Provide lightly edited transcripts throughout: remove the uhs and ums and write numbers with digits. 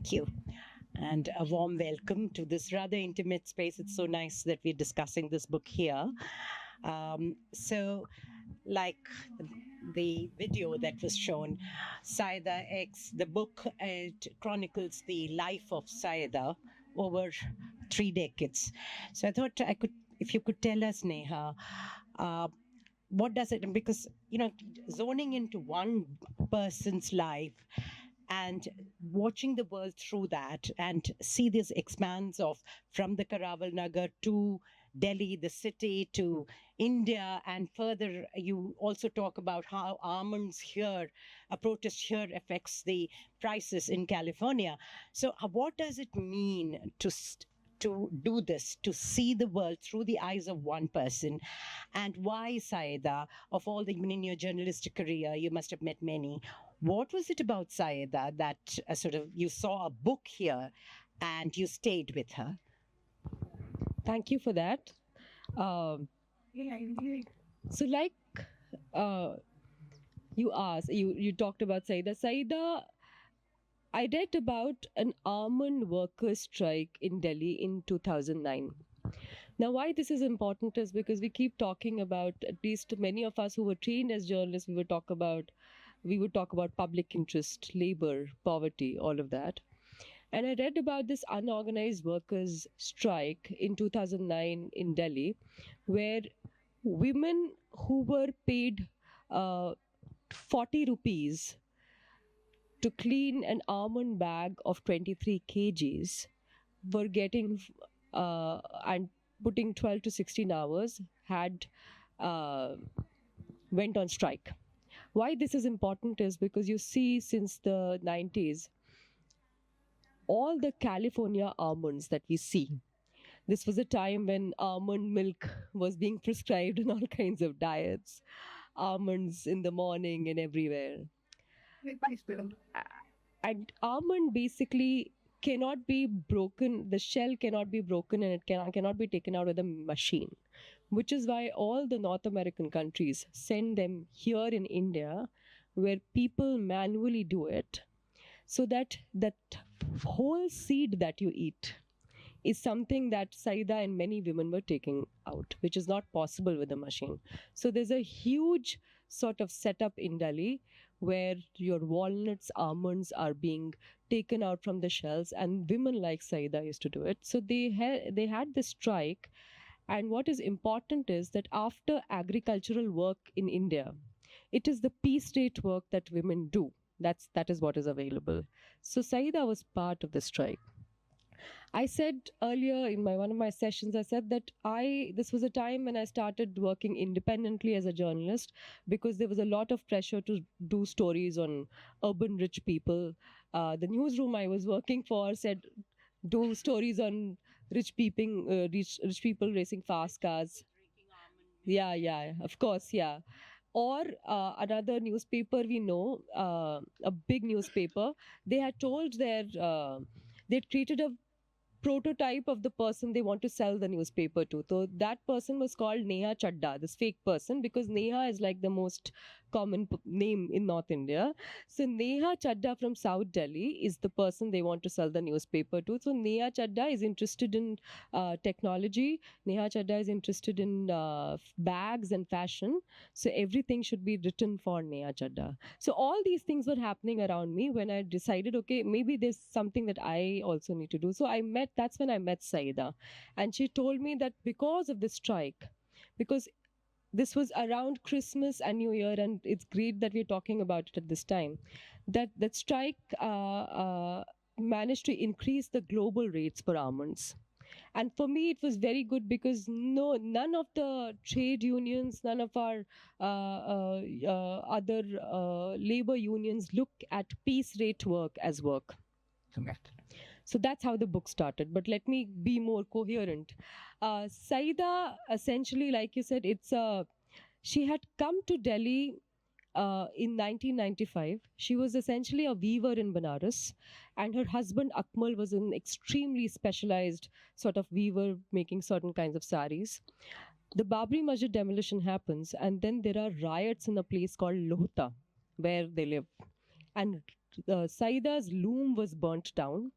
Thank you. And a warm welcome to this rather intimate space. It's so nice that we're discussing this book here. So, like the video that was shown, Syeda X, the book, it chronicles the life of Syeda over 3 decades. So I thought I could, if you could tell us, Neha, uh, what does it, because, zoning into one person's life and watching the world through that and see this expanse of from the Karaval Nagar to Delhi, the city, to India, and further, you also talk about how almonds here, a protest here affects the prices in California. So, what does it mean to do this, to see the world through the eyes of one person? And why, Syeda, of all the, even in your journalistic career, you must have met many. What was it about Syeda that sort of you saw a book here and you stayed with her? Thank you for that. So, like uh, you asked, you talked about Saida. Saida, I read about an almond workers' strike in Delhi in 2009. Now, why this is important is because we keep talking about, at least many of us who were trained as journalists, we would talk about public interest, labor, poverty, all of that. And I read about this unorganized workers' strike in 2009 in Delhi, where women who were paid 40 rupees to clean an almond bag of 23 kgs were getting and putting 12 to 16 hours had went on strike. Why this is important is because you see since the 90s, all the California almonds that we see. This was a time when almond milk was being prescribed in all kinds of diets, almonds in the morning and everywhere. And almond basically cannot be broken, the shell cannot be broken, and it cannot be taken out with a machine, which is why all the North American countries send them here in India, where people manually do it, so that that whole seed that you eat is something that Saida and many women were taking out, which is not possible with a machine. So there's a huge sort of setup in Delhi where your walnuts, almonds are being taken out from the shells, and women like Saida used to do it. So they had this strike, and what is important is that after agricultural work in India, it is the piece rate work that women do. That is what is available. So Saida was part of the strike. I said earlier in one of my sessions, I said that this was a time when I started working independently as a journalist, because there was a lot of pressure to do stories on urban rich people. The newsroom I was working for said, do stories on rich people racing fast cars. Yeah, of course, yeah. Or another newspaper we know, a big newspaper, they had told they'd created a prototype of the person they want to sell the newspaper to. So that person was called Neha Chadda, this fake person, because Neha is like the most common name in North India. So Neha Chadda from South Delhi is the person they want to sell the newspaper to. So Neha Chadda is interested in technology. Neha Chadda is interested in bags and fashion. So everything should be written for Neha Chadda. So all these things were happening around me when I decided, okay, maybe there's something that I also need to do. So that's when I met Saida. And she told me that because of the strike, because this was around Christmas and New Year, and it's great that we're talking about it at this time, that strike managed to increase the global rates for almonds. And for me, it was very good because none of the trade unions, none of our other labor unions look at piece rate work as work. So that's how the book started. But let me be more coherent. Saida, essentially, like you said, she had come to Delhi in 1995. She was essentially a weaver in Benares, and her husband Akmal was an extremely specialized sort of weaver making certain kinds of saris. The Babri Masjid demolition happens, and then there are riots in a place called Lohta, where they live. And Saida's loom was burnt down.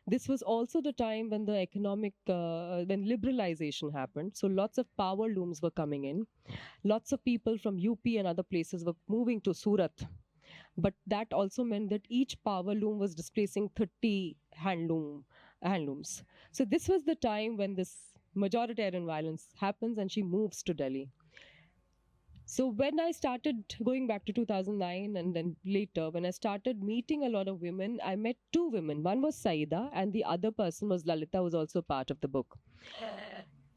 This was also the time when the when liberalization happened. So lots of power looms were coming in. Lots of people from UP and other places were moving to Surat. But that also meant that each power loom was displacing 30 handlooms. So this was the time when this majoritarian violence happens and she moves to Delhi. So when I started going back to 2009 and then later, when I started meeting a lot of women, I met two women. One was Saida and the other person was Lalita, who was also part of the book.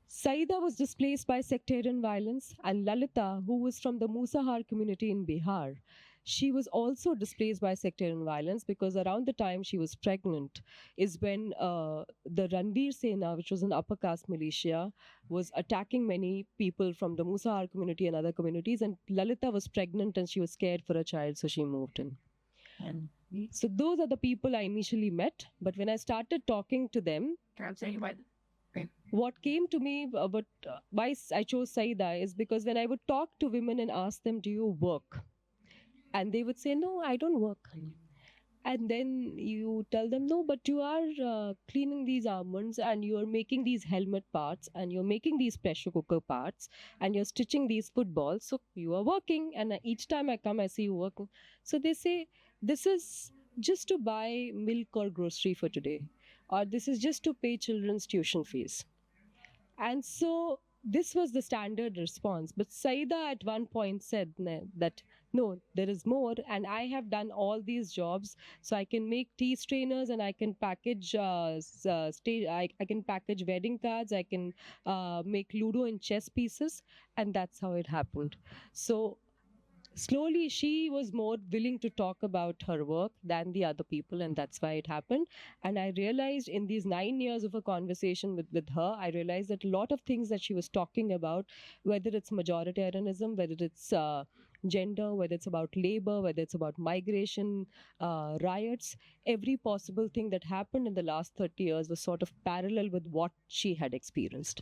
Saida was displaced by sectarian violence, and Lalita, who was from the Musahar community in Bihar, she was also displaced by sectarian violence because around the time she was pregnant is when the Ranveer Sena, which was an upper caste militia, was attacking many people from the Musahar community and other communities. And Lalita was pregnant and she was scared for a child, so she moved in. And so those are the people I initially met. But when I started talking to them, what came to me, why I chose Saida is because when I would talk to women and ask them, do you work? And they would say, no, I don't work. And then you tell them, no, but you are cleaning these almonds and you're making these helmet parts and you're making these pressure cooker parts and you're stitching these footballs. So you are working. And each time I come, I see you working. So they say, this is just to buy milk or grocery for today. Or this is just to pay children's tuition fees. And so this was the standard response. But Saida at one point said that, no, there is more. And I have done all these jobs. So I can make tea strainers and I can package I can package wedding cards. I can make Ludo and chess pieces. And that's how it happened. So slowly she was more willing to talk about her work than the other people, and that's why it happened. And I realized in these 9 years of a conversation with her, I realized that a lot of things that she was talking about, whether it's majoritarianism, whether it's gender, whether it's about labor, whether it's about migration, riots, every possible thing that happened in the last 30 years was sort of parallel with what she had experienced.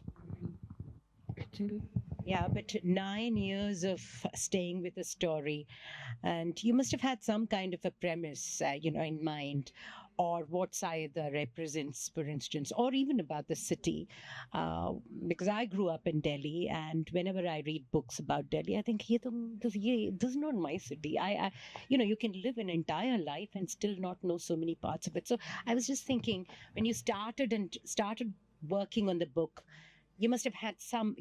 Yeah, but 9 years of staying with a story, and you must have had some kind of a premise, in mind, or what Sayeda represents, for instance, or even about the city. Because I grew up in Delhi, and whenever I read books about Delhi, I think, this is not my city. You can live an entire life and still not know so many parts of it. So I was just thinking, when you started working on the book, you must have had some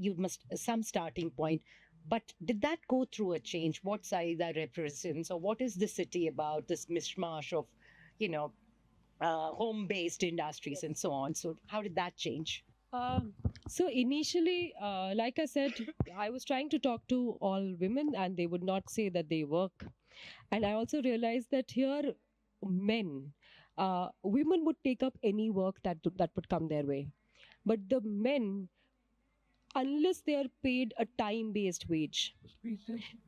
starting point, but did that go through a change? What Saida represents, or what is the city about, this mishmash of home-based industries and so on? So how did that change? So initially, like I said, I was trying to talk to all women and they would not say that they work. And I also realized that here women would take up any work that would come their way, but the men, unless they are paid a time-based wage,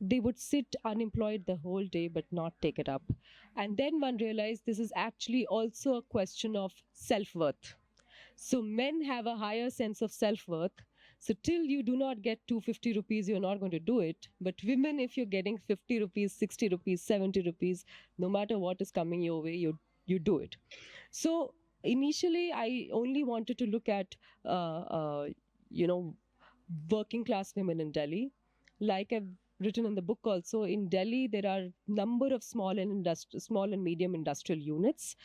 they would sit unemployed the whole day but not take it up. And then one realized this is actually also a question of self-worth. So men have a higher sense of self-worth. So till you do not get 250 rupees, you're not going to do it. But women, if you're getting 50 rupees, 60 rupees, 70 rupees, no matter what is coming your way, you do it. So initially, I only wanted to look at, working class women in Delhi. Like I've written in the book also, in Delhi there are number of small and medium industrial units.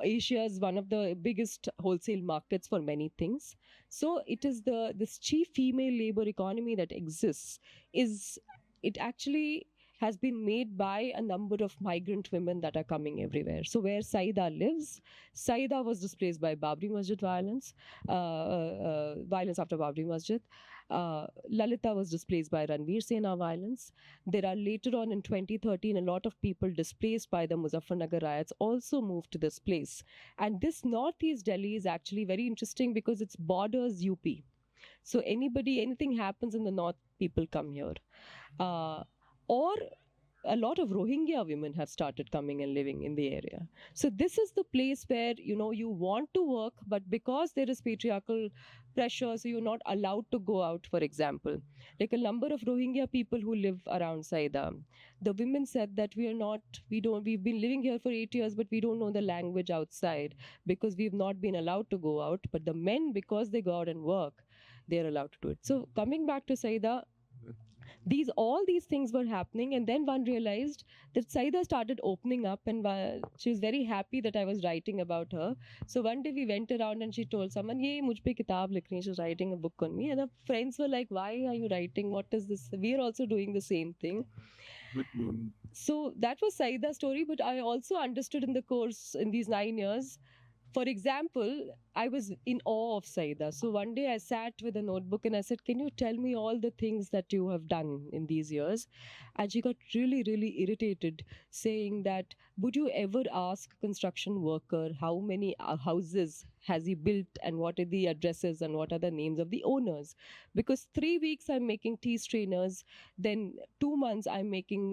Asia's one of the biggest wholesale markets for many things. So it is this chief female labor economy that exists. It actually has been made by a number of migrant women that are coming everywhere. So where Saida lives, Saida was displaced by Babri Masjid violence after Babri Masjid. Lalita was displaced by Ranveer Sena violence. There are later on in 2013, a lot of people displaced by the Muzaffarnagar riots also moved to this place. And this northeast Delhi is actually very interesting because it's borders UP. So anything happens in the north, people come here. Or a lot of Rohingya women have started coming and living in the area. So this is the place where you want to work, but because there is patriarchal pressure, so you're not allowed to go out. For example, like a number of Rohingya people who live around Saida, the women said that we've been living here for 8 years, but we don't know the language outside because we've not been allowed to go out. But the men, because they go out and work, they're allowed to do it. So coming back to Saida, all these things were happening, and then one realized that Saida started opening up, and she was very happy that I was writing about her. So one day we went around and she told someone, "Ye mujh pe kitab likh rahi hai." She was writing a book on me, and her friends were like, "Why are you writing? What is this?" We are also doing the same thing. So that was Saida's story, but I also understood in the course in these 9 years. For example, I was in awe of Saida. So one day I sat with a notebook and I said, "Can you tell me all the things that you have done in these years?" And she got really, really irritated, saying that, "Would you ever ask a construction worker how many houses has he built and what are the addresses and what are the names of the owners? Because 3 weeks I'm making tea strainers, then 2 months I'm making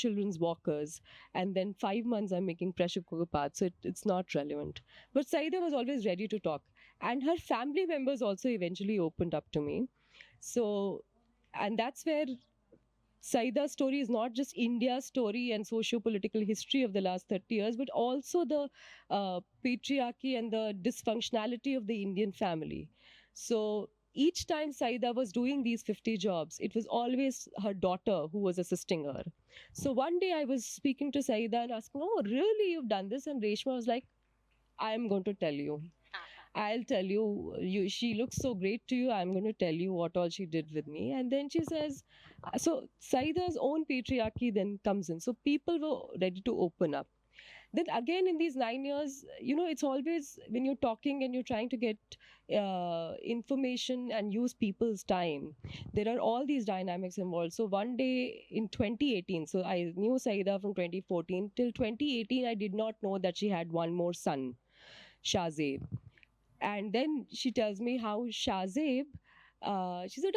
children's walkers, and then 5 months I'm making pressure cooker parts. So it's not relevant." But Saida was always ready to talk. And her family members also eventually opened up to me. So, and that's where Saida's story is not just India's story and socio-political history of the last 30 years, but also the patriarchy and the dysfunctionality of the Indian family. So each time Saida was doing these 50 jobs, it was always her daughter who was assisting her. So one day I was speaking to Saida and asking, "Oh, really, you've done this?" And Reshma was like, "I'm going to tell you. I'll tell you. She looks so great to you. I'm going to tell you what all she did with me." And then she says, so Saida's own patriarchy then comes in. So people were ready to open up. Then again, in these 9 years, it's always when you're talking and you're trying to get information and use people's time, there are all these dynamics involved. So one day in 2018, so I knew Saida from 2014 till 2018, I did not know that she had one more son, Shahzeb. And then she tells me how Shahzeb, she said,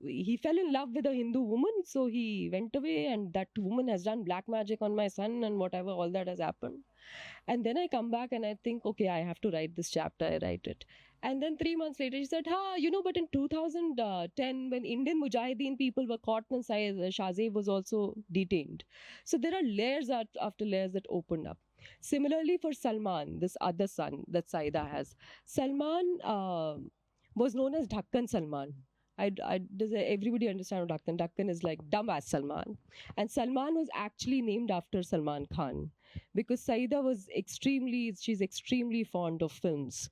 he fell in love with a Hindu woman, so he went away, and that woman has done black magic on my son, and whatever, all that has happened. And then I come back and I think, okay, I have to write this chapter. I write it. And then 3 months later, she said, but in 2010, when Indian Mujahideen people were caught, and Shahzeb was also detained. So there are layers after layers that opened up. Similarly for Salman, this other son that Saida has, Salman was known as Dhakkan Salman. Does everybody understand what Dhakkan? Dhakkan is like dumbass Salman. And Salman was actually named after Salman Khan because Saida she's extremely fond of films.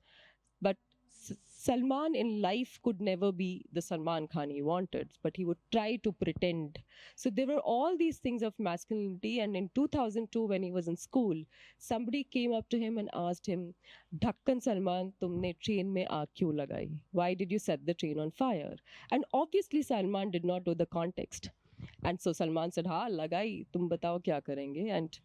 But Salman in life could never be the Salman Khan he wanted, but he would try to pretend. So there were all these things of masculinity. And in 2002, when he was in school, somebody came up to him and asked him, "Dhakkan Salman, tumne train mein aag kyun lagai? Why did you set the train on fire?" And obviously Salman did not know the context. And so Salman said, "Ha, lagai, tum batao kya karenge?" And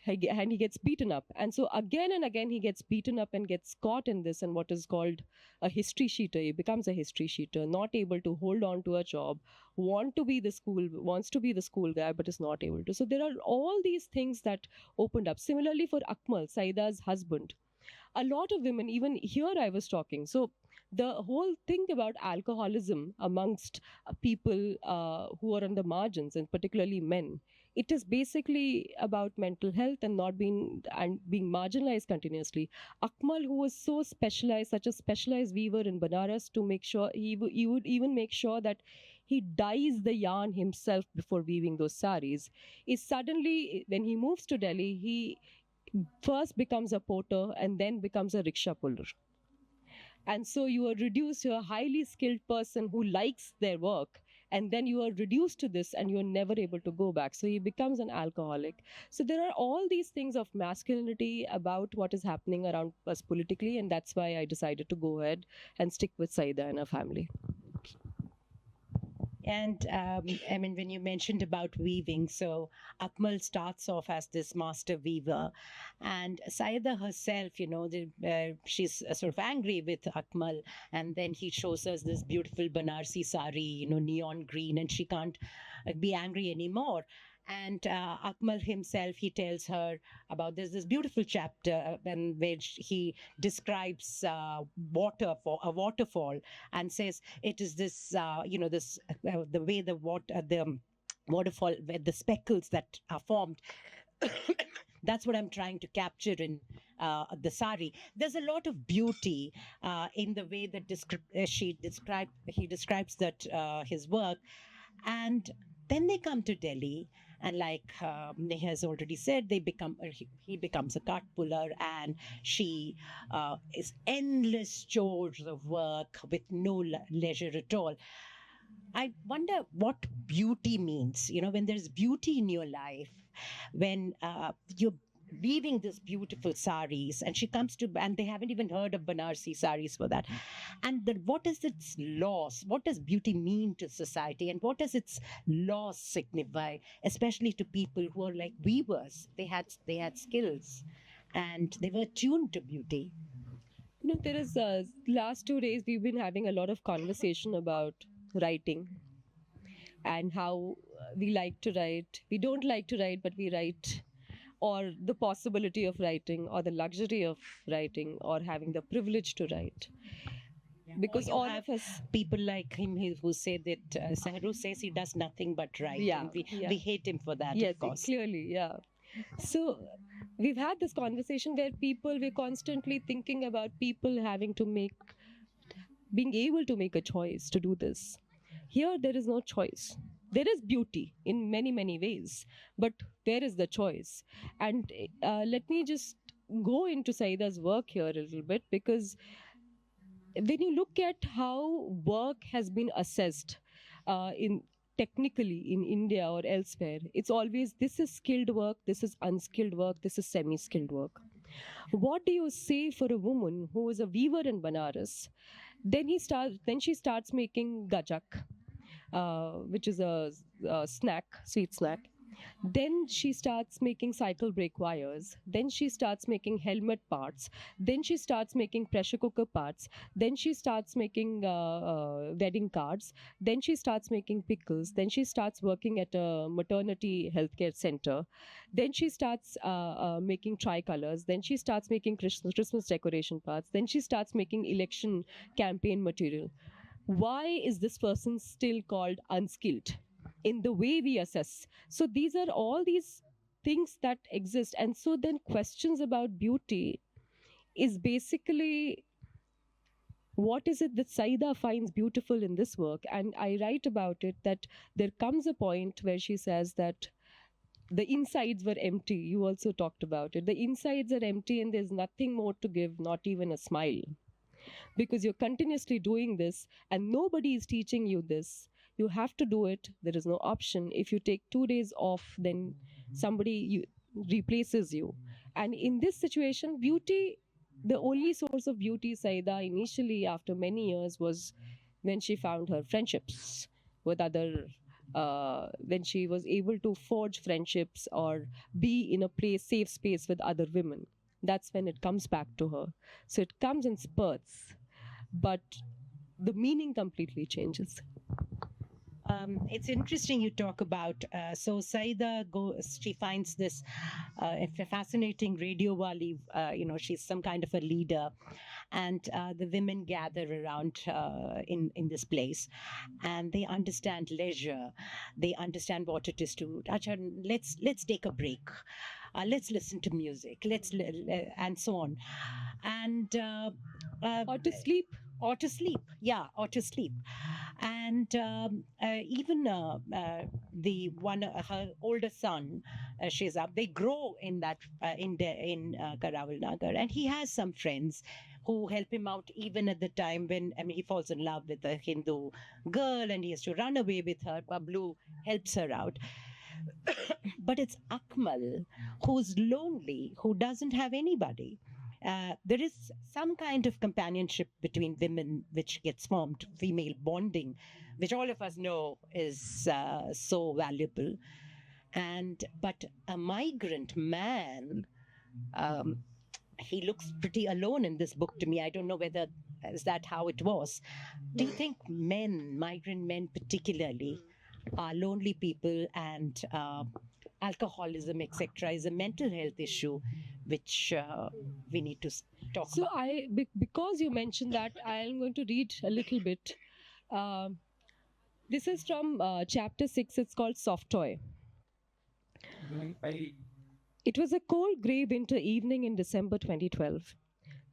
he gets beaten up. And so again and again he gets beaten up and gets caught in this, and what is called a history sheeter. He becomes a history sheeter, not able to hold on to a job, wants to be the school guy, but is not able to. So there are all these things that opened up. Similarly for Akmal, Saida's husband, a lot of women, even here I was talking. So the whole thing about alcoholism amongst people who are on the margins, and particularly men, it is basically about mental health and being marginalized continuously. Akmal, who was so specialized, such a specialized weaver in Benares, to make sure he would even make sure that he dyes the yarn himself before weaving those saris, is suddenly, when he moves to Delhi, he first becomes a porter and then becomes a rickshaw puller. And so you are reduced to a highly skilled person who likes their work, and then you are reduced to this and you're never able to go back. So he becomes an alcoholic. So there are all these things of masculinity about what is happening around us politically, and that's why I decided to go ahead and stick with Saida and her family. And I mean, when you mentioned about weaving, so Akmal starts off as this master weaver, and Syeda herself, she's sort of angry with Akmal, and then he shows us this beautiful Banarsi sari, neon green, and she can't be angry anymore. And Akmal himself, he tells her about this beautiful chapter in which he describes a waterfall, and says it is this, this the way the waterfall, where the speckles that are formed. That's what I'm trying to capture in the sari. There's a lot of beauty in the way that he describes that his work, and then they come to Delhi, and like Neha has already said, he becomes a cart puller, and she is endless chores of work with no leisure at all. I wonder what beauty means. When there's beauty in your life, when you're weaving this beautiful saris, and she comes to, and they haven't even heard of Banarsi saris for that. And what is its loss? What does beauty mean to society, and what does its loss signify, especially to people who are like weavers? They had skills, and they were tuned to beauty. There is last 2 days we've been having a lot of conversation about writing and how we like to write. We don't like to write, but we write, or the possibility of writing, or the luxury of writing, or having the privilege to write. Because all of us, people like him who say that Sehru says he does nothing but write. Yeah, and we yeah. hate him for that, yes, of course. clearly, yeah. So we've had this conversation where we're constantly thinking about people being able to make a choice to do this. Here, there is no choice. There is beauty in many, many ways, but where is the choice? And let me just go into Syeda's work here a little bit, because when you look at how work has been assessed technically in India or elsewhere, it's always, this is skilled work, this is unskilled work, this is semi-skilled work. What do you say for a woman who is a weaver in Benares? Then she starts making gajak, which is a sweet snack. Then she starts making cycle brake wires. Then she starts making helmet parts. Then she starts making pressure cooker parts. Then she starts making wedding cards. Then she starts making pickles. Then she starts working at a maternity healthcare center. Then she starts making tricolors. Then she starts making Christmas decoration parts. Then she starts making election campaign material. Why is this person still called unskilled in the way we assess? So these are all these things that exist. And so then questions about beauty is basically, what is it that Syeda finds beautiful in this work? And I write about it that there comes a point where she says that the insides were empty. You also talked about it. The insides are empty and there's nothing more to give, not even a smile. Because you're continuously doing this and nobody is teaching you this. You have to do it. There is no option. If you take 2 days off, then somebody replaces you. And in this situation, beauty, the only source of beauty, Syeda, initially after many years, was when she found her friendships with when she was able to forge friendships or be in a safe space with other women. That's when it comes back to her. So it comes in spurts, but the meaning completely changes. It's interesting you talk about, so Syeda she finds this fascinating radio wali, she's some kind of a leader, and the women gather around in this place, and they understand leisure, they understand what it is to, let's take a break, let's listen to music, and so on, and Or to sleep. Or to sleep, and even her older son, Shehzab, they grow in that in Karawal Nagar, and he has some friends who help him out even at the time when he falls in love with a Hindu girl and he has to run away with her. Pablu helps her out. But it's Akmal who's lonely, who doesn't have anybody. there is some kind of companionship between women which gets formed, female bonding, which all of us know is so valuable. And but a migrant man, um, he looks pretty alone in this book to me. I don't know whether is that how it was. Do you think men, migrant men particularly, are lonely people, and alcoholism, etc., is a mental health issue which we need to talk So about? because you mentioned that, I'm going to read a little bit. Um this is from chapter 6. It's called Soft Toy. It was a cold grey winter evening in December 2012.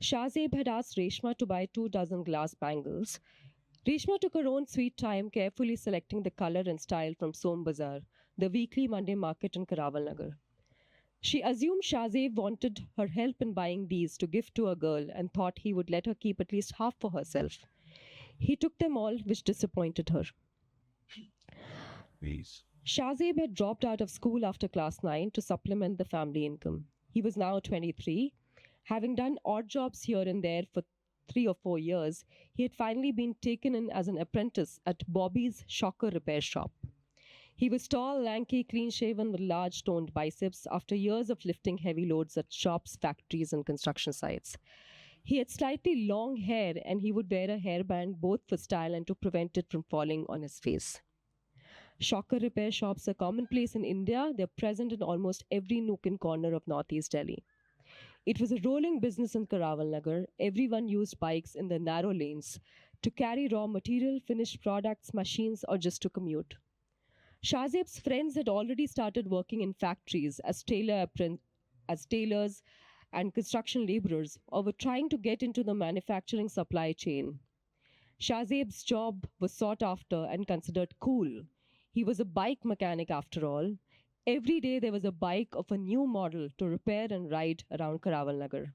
Shahzeb had asked Reshma to buy 2 dozen glass bangles. Reshma took her own sweet time, carefully selecting the color and style from Som Bazaar, the weekly Monday market in Karawal Nagar. She assumed Shahzeb wanted her help in buying these to gift to a girl and thought he would let her keep at least half for herself. He took them all, which disappointed her. Shahzeb had dropped out of school after class 9 to supplement the family income. He was now 23. Having done odd jobs here and there for 3 or 4 years, he had finally been taken in as an apprentice at Bobby's shocker repair shop. He was tall, lanky, clean-shaven with large toned biceps after years of lifting heavy loads at shops, factories and construction sites. He had slightly long hair and he would wear a hairband both for style and to prevent it from falling on his face. Shocker repair shops are commonplace in India. They're present in almost every nook and corner of Northeast Delhi. It was a rolling business in Karawal Nagar. Everyone used bikes in the narrow lanes to carry raw material, finished products, machines, or just to commute. Shahzeb's friends had already started working in factories as tailors and construction laborers, or were trying to get into the manufacturing supply chain. Shahzeb's job was sought after and considered cool. He was a bike mechanic after all. Every day there was a bike of a new model to repair and ride around Karawal Nagar.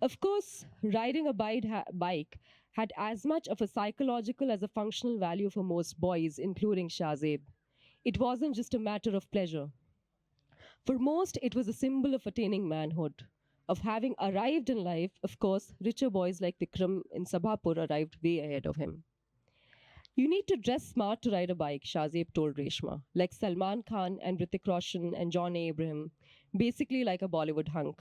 Of course, riding a bike had as much of a psychological as a functional value for most boys, including Shahzeb. It wasn't just a matter of pleasure. For most, it was a symbol of attaining manhood, of having arrived in life. Of course, richer boys like Vikram in Sabhapur arrived way ahead of him. You need to dress smart to ride a bike, Shahzeb told Reshma, like Salman Khan and Hrithik Roshan and John Abraham, basically like a Bollywood hunk.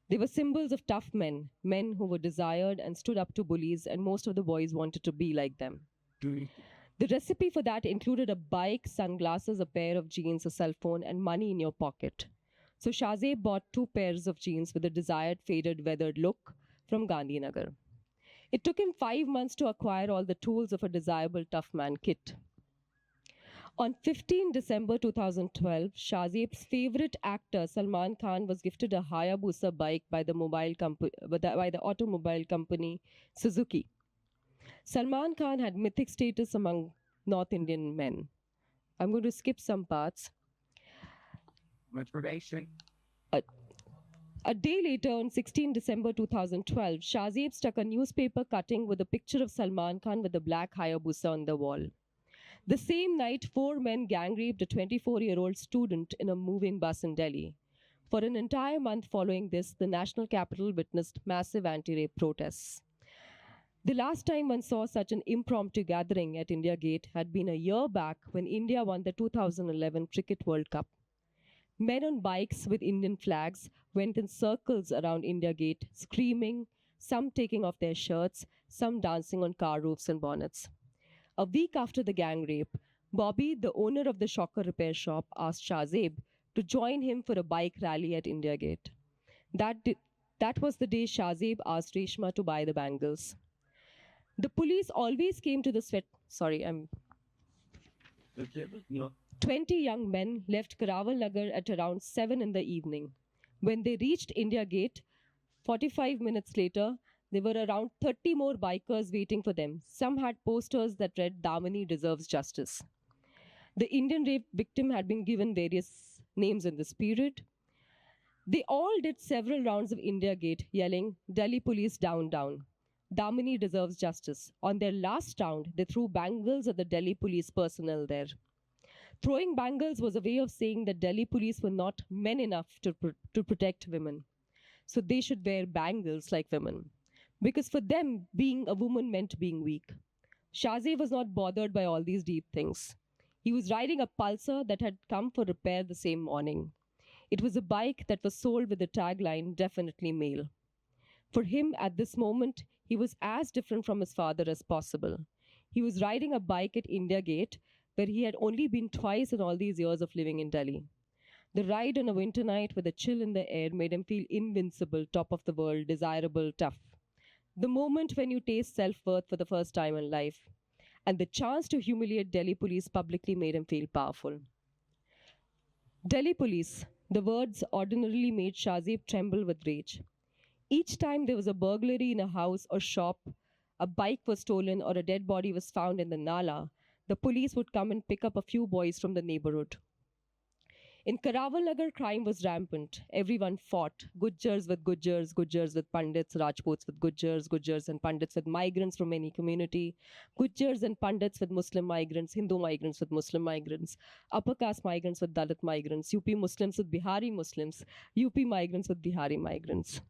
They were symbols of tough men, men who were desired and stood up to bullies, and most of the boys wanted to be like them. The recipe for that included a bike, sunglasses, a pair of jeans, a cell phone, and money in your pocket. So Shahzeb bought 2 pairs of jeans with a desired faded weathered look from Gandhinagar. It took him 5 months to acquire all the tools of a desirable tough man kit. On 15 December 2012, Shahzeb's favorite actor Salman Khan was gifted a Hayabusa bike by the automobile company Suzuki. Salman Khan had mythic status among North Indian men. I'm going to skip some parts. A day later, on 16 December 2012, Shahzeb stuck a newspaper cutting with a picture of Salman Khan with a black Hayabusa on the wall. The same night, 4 men gang raped a 24-year-old student in a moving bus in Delhi. For an entire month following this, the national capital witnessed massive anti-rape protests. The last time one saw such an impromptu gathering at India Gate had been a year back when India won the 2011 Cricket World Cup. Men on bikes with Indian flags went in circles around India Gate, screaming, some taking off their shirts, some dancing on car roofs and bonnets. A week after the gang rape, Bobby, the owner of the shocker repair shop, asked Shahzeb to join him for a bike rally at India Gate. That was the day Shahzeb asked Reshma to buy the bangles. The police always came to the 20 young men left Karawal Nagar at around 7 in the evening. When they reached India Gate, 45 minutes later, there were around 30 more bikers waiting for them. Some had posters that read, "Damini deserves justice." The Indian rape victim had been given various names in this period. They all did several rounds of India Gate, yelling, "Delhi police down, down. Damini deserves justice." On their last round, they threw bangles at the Delhi police personnel there. Throwing bangles was a way of saying that Delhi police were not men enough to protect women. so they should wear bangles like women. Because for them, being a woman meant being weak. Shahzeeb was not bothered by all these deep things. He was riding a pulsar that had come for repair the same morning. It was a bike that was sold with the tagline, definitely male. For him, at this moment, he was as different from his father as possible. He was riding a bike at India Gate, where he had only been twice in all these years of living in Delhi. The ride on a winter night with a chill in the air made him feel invincible, top of the world, desirable, tough. The moment when you taste self worth for the first time in life, and the chance to humiliate Delhi police publicly made him feel powerful. Delhi police, the words ordinarily made Shahzeeb tremble with rage. Each time there was a burglary in a house or shop, a bike was stolen, or a dead body was found in the Nala, the police would come and pick up a few boys from the neighborhood. In Karawal Nagar, crime was rampant. Everyone fought. Gujjars with Gujjars, Gujjars with Pandits, Rajputs with Gujjars, Gujjars and Pandits with migrants from any community, Gujjars and Pandits with Muslim migrants, Hindu migrants with Muslim migrants, upper caste migrants with Dalit migrants, UP Muslims with Bihari Muslims, UP migrants with Bihari migrants.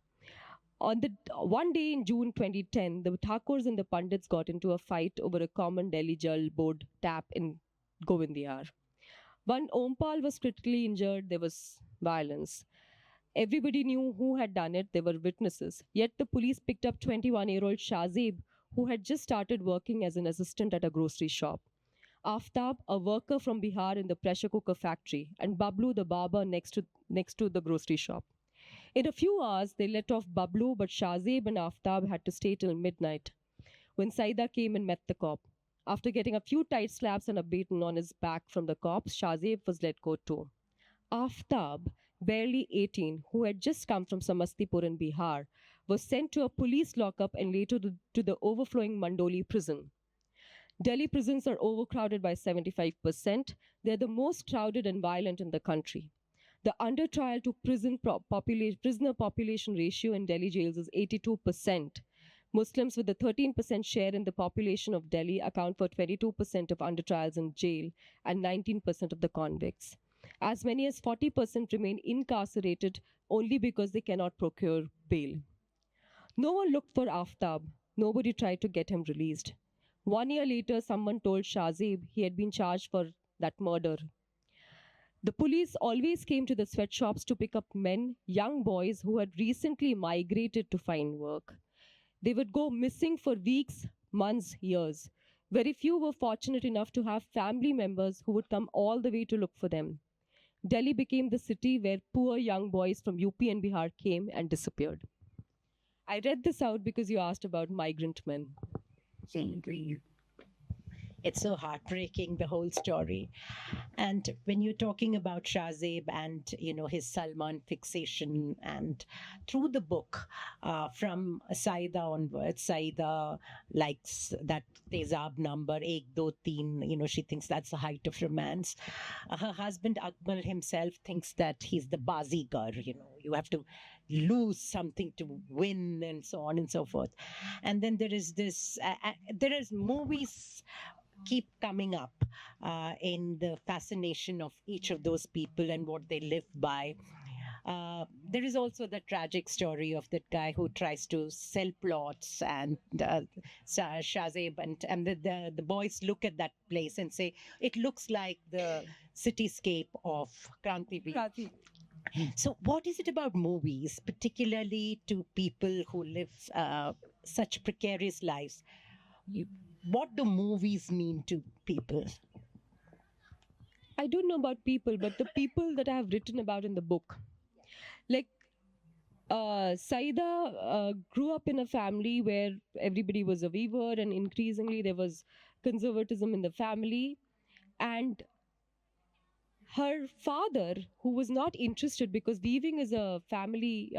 On the one day in June 2010, the Thakurs and the Pandits got into a fight over a common Delhi Jal board tap in Govindiyar. One Ompal was critically injured, there was violence. Everybody knew who had done it, there were witnesses. Yet the police picked up 21-year-old Shahzeeb, who had just started working as an assistant at a grocery shop. Aftab, a worker from Bihar in the pressure cooker factory, and Bablu, the barber next to the grocery shop. In a few hours, they let off Bablu, but Shahzeeb and Aftab had to stay till midnight. When Syeda came and met the cop, after getting a few tight slaps and a beating on his back from the cops, Shahzeeb was let go too. Aftab, barely 18, who had just come from Samastipur in Bihar, was sent to a police lockup and later to the overflowing Mandoli prison. Delhi prisons are overcrowded by 75%. They are the most crowded and violent in the country. The under-trial to prisoner population ratio in Delhi jails is 82%. Muslims with a 13% share in the population of Delhi account for 22% of under-trials in jail and 19% of the convicts. As many as 40% remain incarcerated only because they cannot procure bail. No one looked for Aftab. Nobody tried to get him released. 1 year later, someone told Shahzeeb he had been charged for that murder. The police always came to the sweatshops to pick up men, young boys who had recently migrated to find work. They would go missing for weeks, months, years. Very few were fortunate enough to have family members who would come all the way to look for them. Delhi became the city where poor young boys from UP and Bihar came and disappeared. I read this out because you asked about migrant men. It's so heartbreaking, the whole story. And when you're talking about Shahzeeb and his Salman fixation, and through the book, from Saida onwards, Saida likes that Tezab number, ek, do, teen. She thinks that's the height of romance. Her husband Akbar himself thinks that he's the bazigar. You have to lose something to win, and so on and so forth. And then there is this. There is movies keep coming up in the fascination of each of those people and what they live by. There is also the tragic story of that guy who tries to sell plots, and Shahzeeb and the boys look at that place and say, it looks like the cityscape of Kranti Veer. So what is it about movies, particularly to people who live such precarious lives? What do movies mean to people? I don't know about people, but the people that I have written about in the book. Like, Saida grew up in a family where everybody was a weaver, and increasingly there was conservatism in the family. And her father, who was not interested, because weaving is a family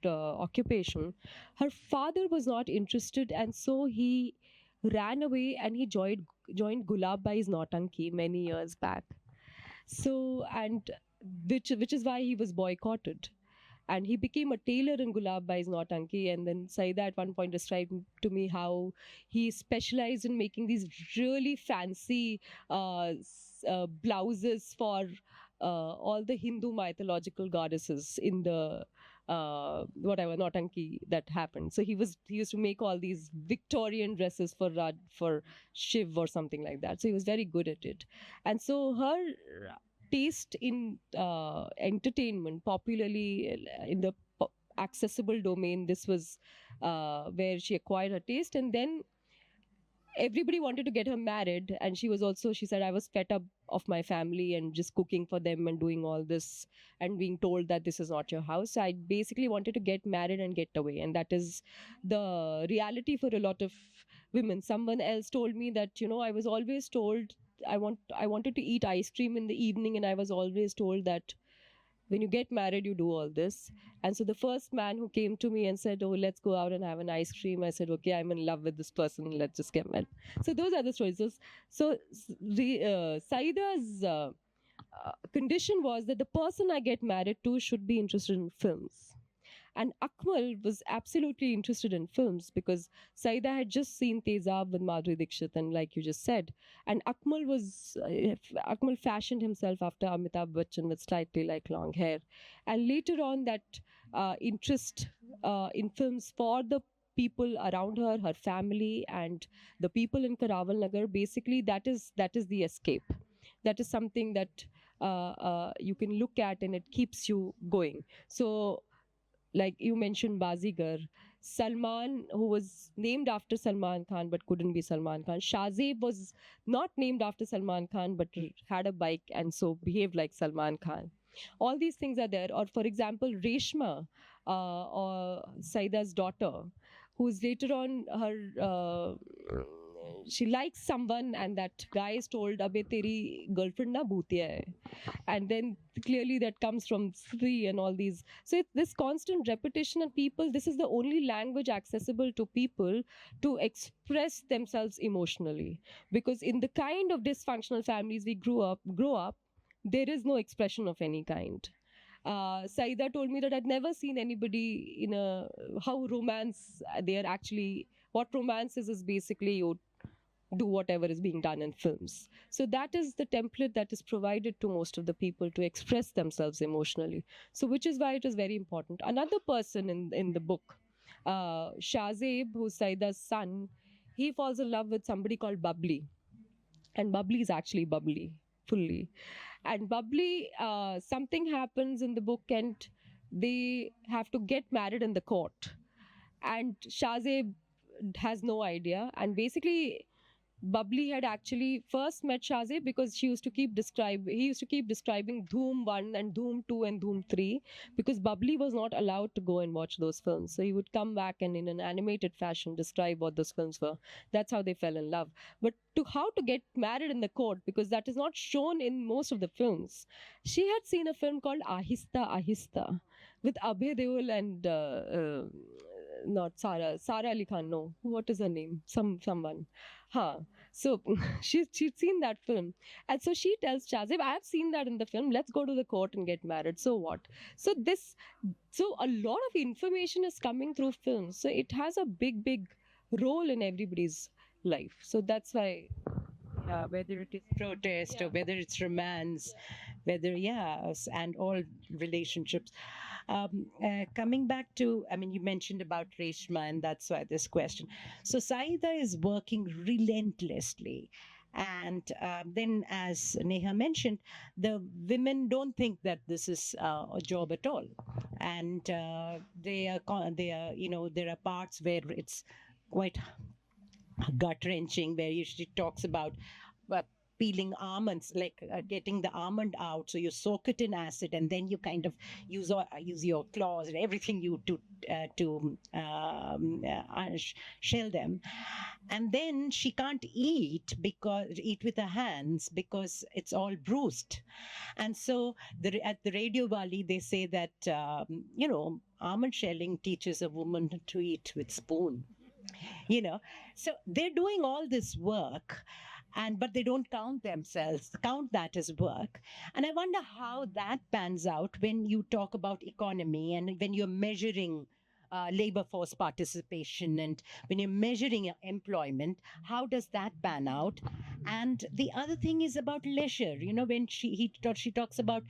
occupation, her father was not interested, and so he ran away and he joined Gulab Bai's Nautanki many years back. So, and which is why he was boycotted. And he became a tailor in Gulab Bai's Nautanki. And then Saida at one point described to me how he specialized in making these really fancy blouses for all the Hindu mythological goddesses in the whatever Nautanki that happened. So he used to make all these Victorian dresses for Shiv or something like that. So he was very good at it. And so her taste in entertainment, popularly in the accessible domain, this was where she acquired her taste. And then everybody wanted to get her married, and she said, I was fed up of my family and just cooking for them and doing all this and being told that this is not your house. So I basically wanted to get married and get away, and that is the reality for a lot of women. Someone else told me that, I was always told I wanted to eat ice cream in the evening, and I was always told that when you get married, you do all this. And so the first man who came to me and said, oh, let's go out and have an ice cream, I said, okay, I'm in love with this person, let's just get married. So those are the stories. So Saida's condition was that the person I get married to should be interested in films. And Akmal was absolutely interested in films because Saida had just seen Tezab with Madhuri Dixit, and like you just said, and Akmal fashioned himself after Amitabh Bachchan with slightly like long hair, and later on that interest in films for the people around her, her family, and the people in Karaval Nagar, basically that is the escape. That is something that you can look at, and it keeps you going. So, like you mentioned, Bazigar, Salman, who was named after Salman Khan but couldn't be Salman Khan. Shahzeb was not named after Salman Khan but had a bike and so behaved like Salman Khan. All these things are there. Or, for example, Reshma, or Saida's daughter, who's later on she likes someone, and that guy is told, "Abhe teri girlfriend na bhutiya hai," and then clearly that comes from Sri and all these. So it's this constant repetition, and people, this is the only language accessible to people to express themselves emotionally, because in the kind of dysfunctional families we grow up, there is no expression of any kind. Saida told me that I'd never seen anybody in how romance they are actually. What romance is basically you do whatever is being done in films. So that is the template that is provided to most of the people to express themselves emotionally. So which is why it is very important. Another person in the book, Shahzeb, who's Saida's son, he falls in love with somebody called Babli. And Babli is actually bubbly, fully. And Babli, something happens in the book and they have to get married in the court. And Shahzeb has no idea. And basically, Babli had actually first met Shahzeb because he used to keep describing Dhoom 1 and Dhoom 2 and Dhoom 3 because Babli was not allowed to go and watch those films. So he would come back and in an animated fashion describe what those films were. That's how they fell in love. But how to get married in the court, because that is not shown in most of the films. She had seen a film called Ahista Ahista with Abhay Deol and not Sara Ali Khan, no. What is her name? Someone. So she'd seen that film. And so she tells Shahzeb, I have seen that in the film. Let's go to the court and get married. So what? So a lot of information is coming through films. So it has a big role in everybody's life. So that's why. Whether it is protest or whether it's romance, and all relationships. Coming back to, you mentioned about Reshma, and that's why this question. So Saida is working relentlessly. And then, as Neha mentioned, the women don't think that this is a job at all. And there are parts where it's quite gut wrenching, where she talks about peeling almonds, like getting the almond out. So you soak it in acid, and then you kind of use your claws and everything to shell them. And then she can't eat with her hands because it's all bruised. And so at the Radio Bali, they say that almond shelling teaches a woman to eat with spoon. So they're doing all this work, but they don't count that as work. And I wonder how that pans out when you talk about economy and when you're measuring labor force participation, and when you're measuring employment, how does that pan out? And the other thing is about leisure. When she talks about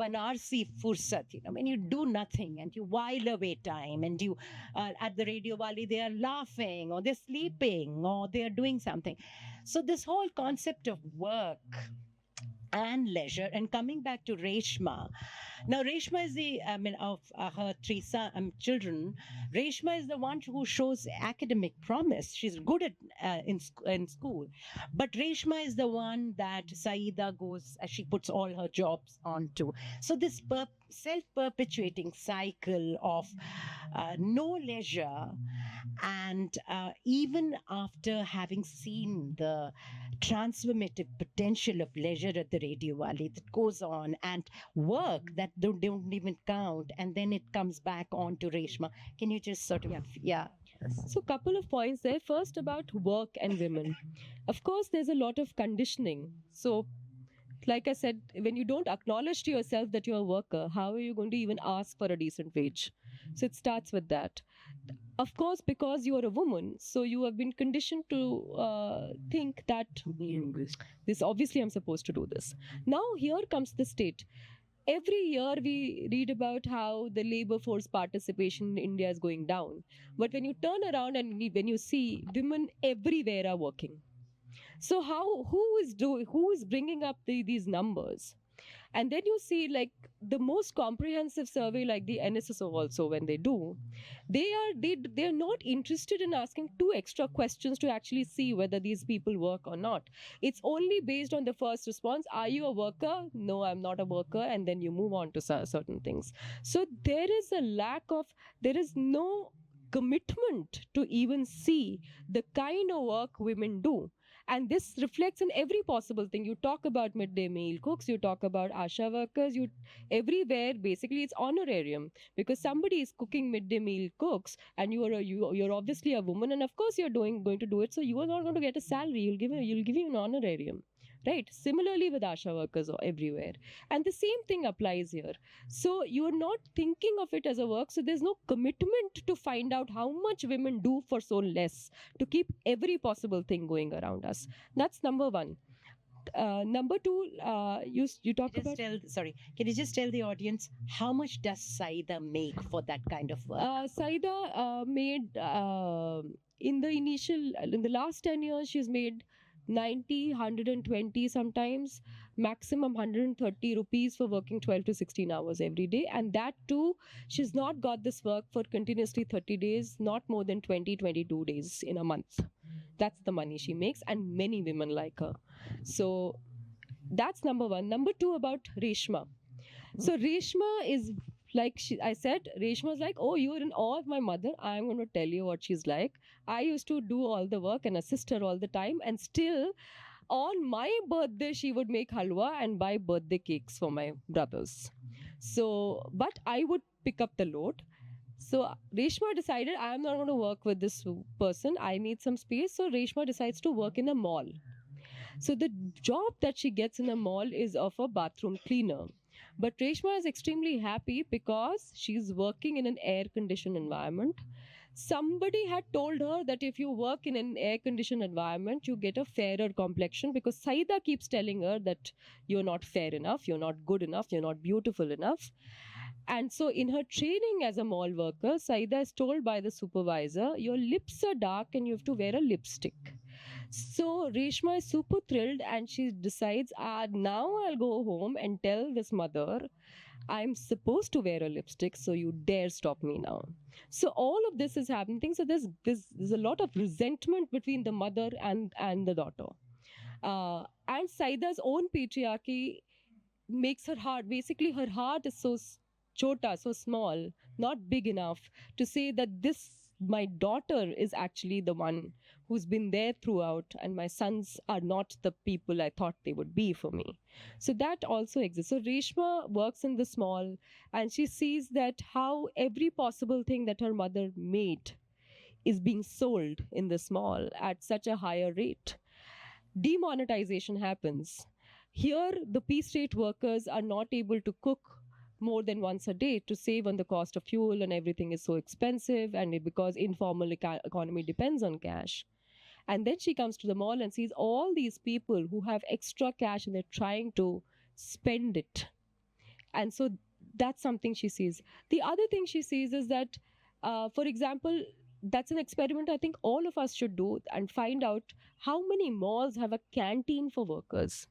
banarsi fursat, when you do nothing and you while away time, and you at the radio wali, they are laughing or they're sleeping or they are doing something. So this whole concept of work and leisure. And coming back to Reshma, now Reshma is of her three children. Reshma is the one who shows academic promise. She's good at in school, but Reshma is the one that Saida goes, she puts all her jobs onto. So this self-perpetuating cycle of no leisure, and even after having seen the transformative potential of leisure at the Radio Valley that goes on, and work that don't even count, and then it comes back on to Reshma. Can you just sort of, yeah. So, couple of points there. First, about work and women. Of course, there's a lot of conditioning. So, like I said, when you don't acknowledge to yourself that you're a worker, how are you going to even ask for a decent wage? So, it starts with that. Of course, because you are a woman, so you have been conditioned to think that this obviously I'm supposed to do this. Now, here comes the state. Every year we read about how the labor force participation in India is going down. But when you turn around and when you see women everywhere are working. So who is bringing up these numbers? And then you see, like, the most comprehensive survey, like the NSSO also, when they do, they're not interested in asking two extra questions to actually see whether these people work or not. It's only based on the first response. Are you a worker? No, I'm not a worker. And then you move on to certain things. So there is no commitment to even see the kind of work women do. And this reflects in every possible thing. You talk about midday meal cooks, you talk about Asha workers, everywhere basically it's honorarium, because somebody is cooking midday meal cooks, and you're obviously a woman, and of course you're going to do it, so you are not going to get a salary. You'll give you an honorarium. Right? Similarly with Asha workers everywhere. And the same thing applies here. So you're not thinking of it as a work. So there's no commitment to find out how much women do for so less to keep every possible thing going around us. That's number one. Number two, you talk about... Can you just tell the audience how much does Saida make for that kind of work? Saida made, in the last 10 years, she's made 90, 120 sometimes, maximum 130 rupees for working 12 to 16 hours every day. And that too, she's not got this work for continuously 30 days, not more than 20, 22 days in a month. That's the money she makes, and many women like her. So that's number one. Number two, about Reshma. So Reshma is... Like I said, Reshma was like, oh, you're in awe of my mother. I'm going to tell you what she's like. I used to do all the work and assist her all the time. And still, on my birthday, she would make halwa and buy birthday cakes for my brothers. So, but I would pick up the load. So Reshma decided, I'm not going to work with this person. I need some space. So Reshma decides to work in a mall. So the job that she gets in a mall is of a bathroom cleaner. But Reshma is extremely happy because she's working in an air-conditioned environment. Somebody had told her that if you work in an air-conditioned environment, you get a fairer complexion, because Saida keeps telling her that you're not fair enough, you're not good enough, you're not beautiful enough. And so in her training as a mall worker, Saida is told by the supervisor, your lips are dark and you have to wear a lipstick. So Reshma is super thrilled, and she decides, now I'll go home and tell this mother, I'm supposed to wear a lipstick, so you dare stop me now. So all of this is happening. So there's a lot of resentment between the mother and the daughter. And Saida's own patriarchy makes her heart, basically her heart is so chota, so small, not big enough to say that my daughter is actually the one who's been there throughout, and my sons are not the people I thought they would be for me. So that also exists. So Reshma works in the small, and she sees that how every possible thing that her mother made is being sold in the small at such a higher rate. Demonetization happens. Here, the peace rate workers are not able to cook more than once a day to save on the cost of fuel, and everything is so expensive, and because informal economy depends on cash. And then she comes to the mall and sees all these people who have extra cash and they're trying to spend it. And so that's something she sees. The other thing she sees is that, for example, that's an experiment I think all of us should do and find out how many malls have a canteen for workers.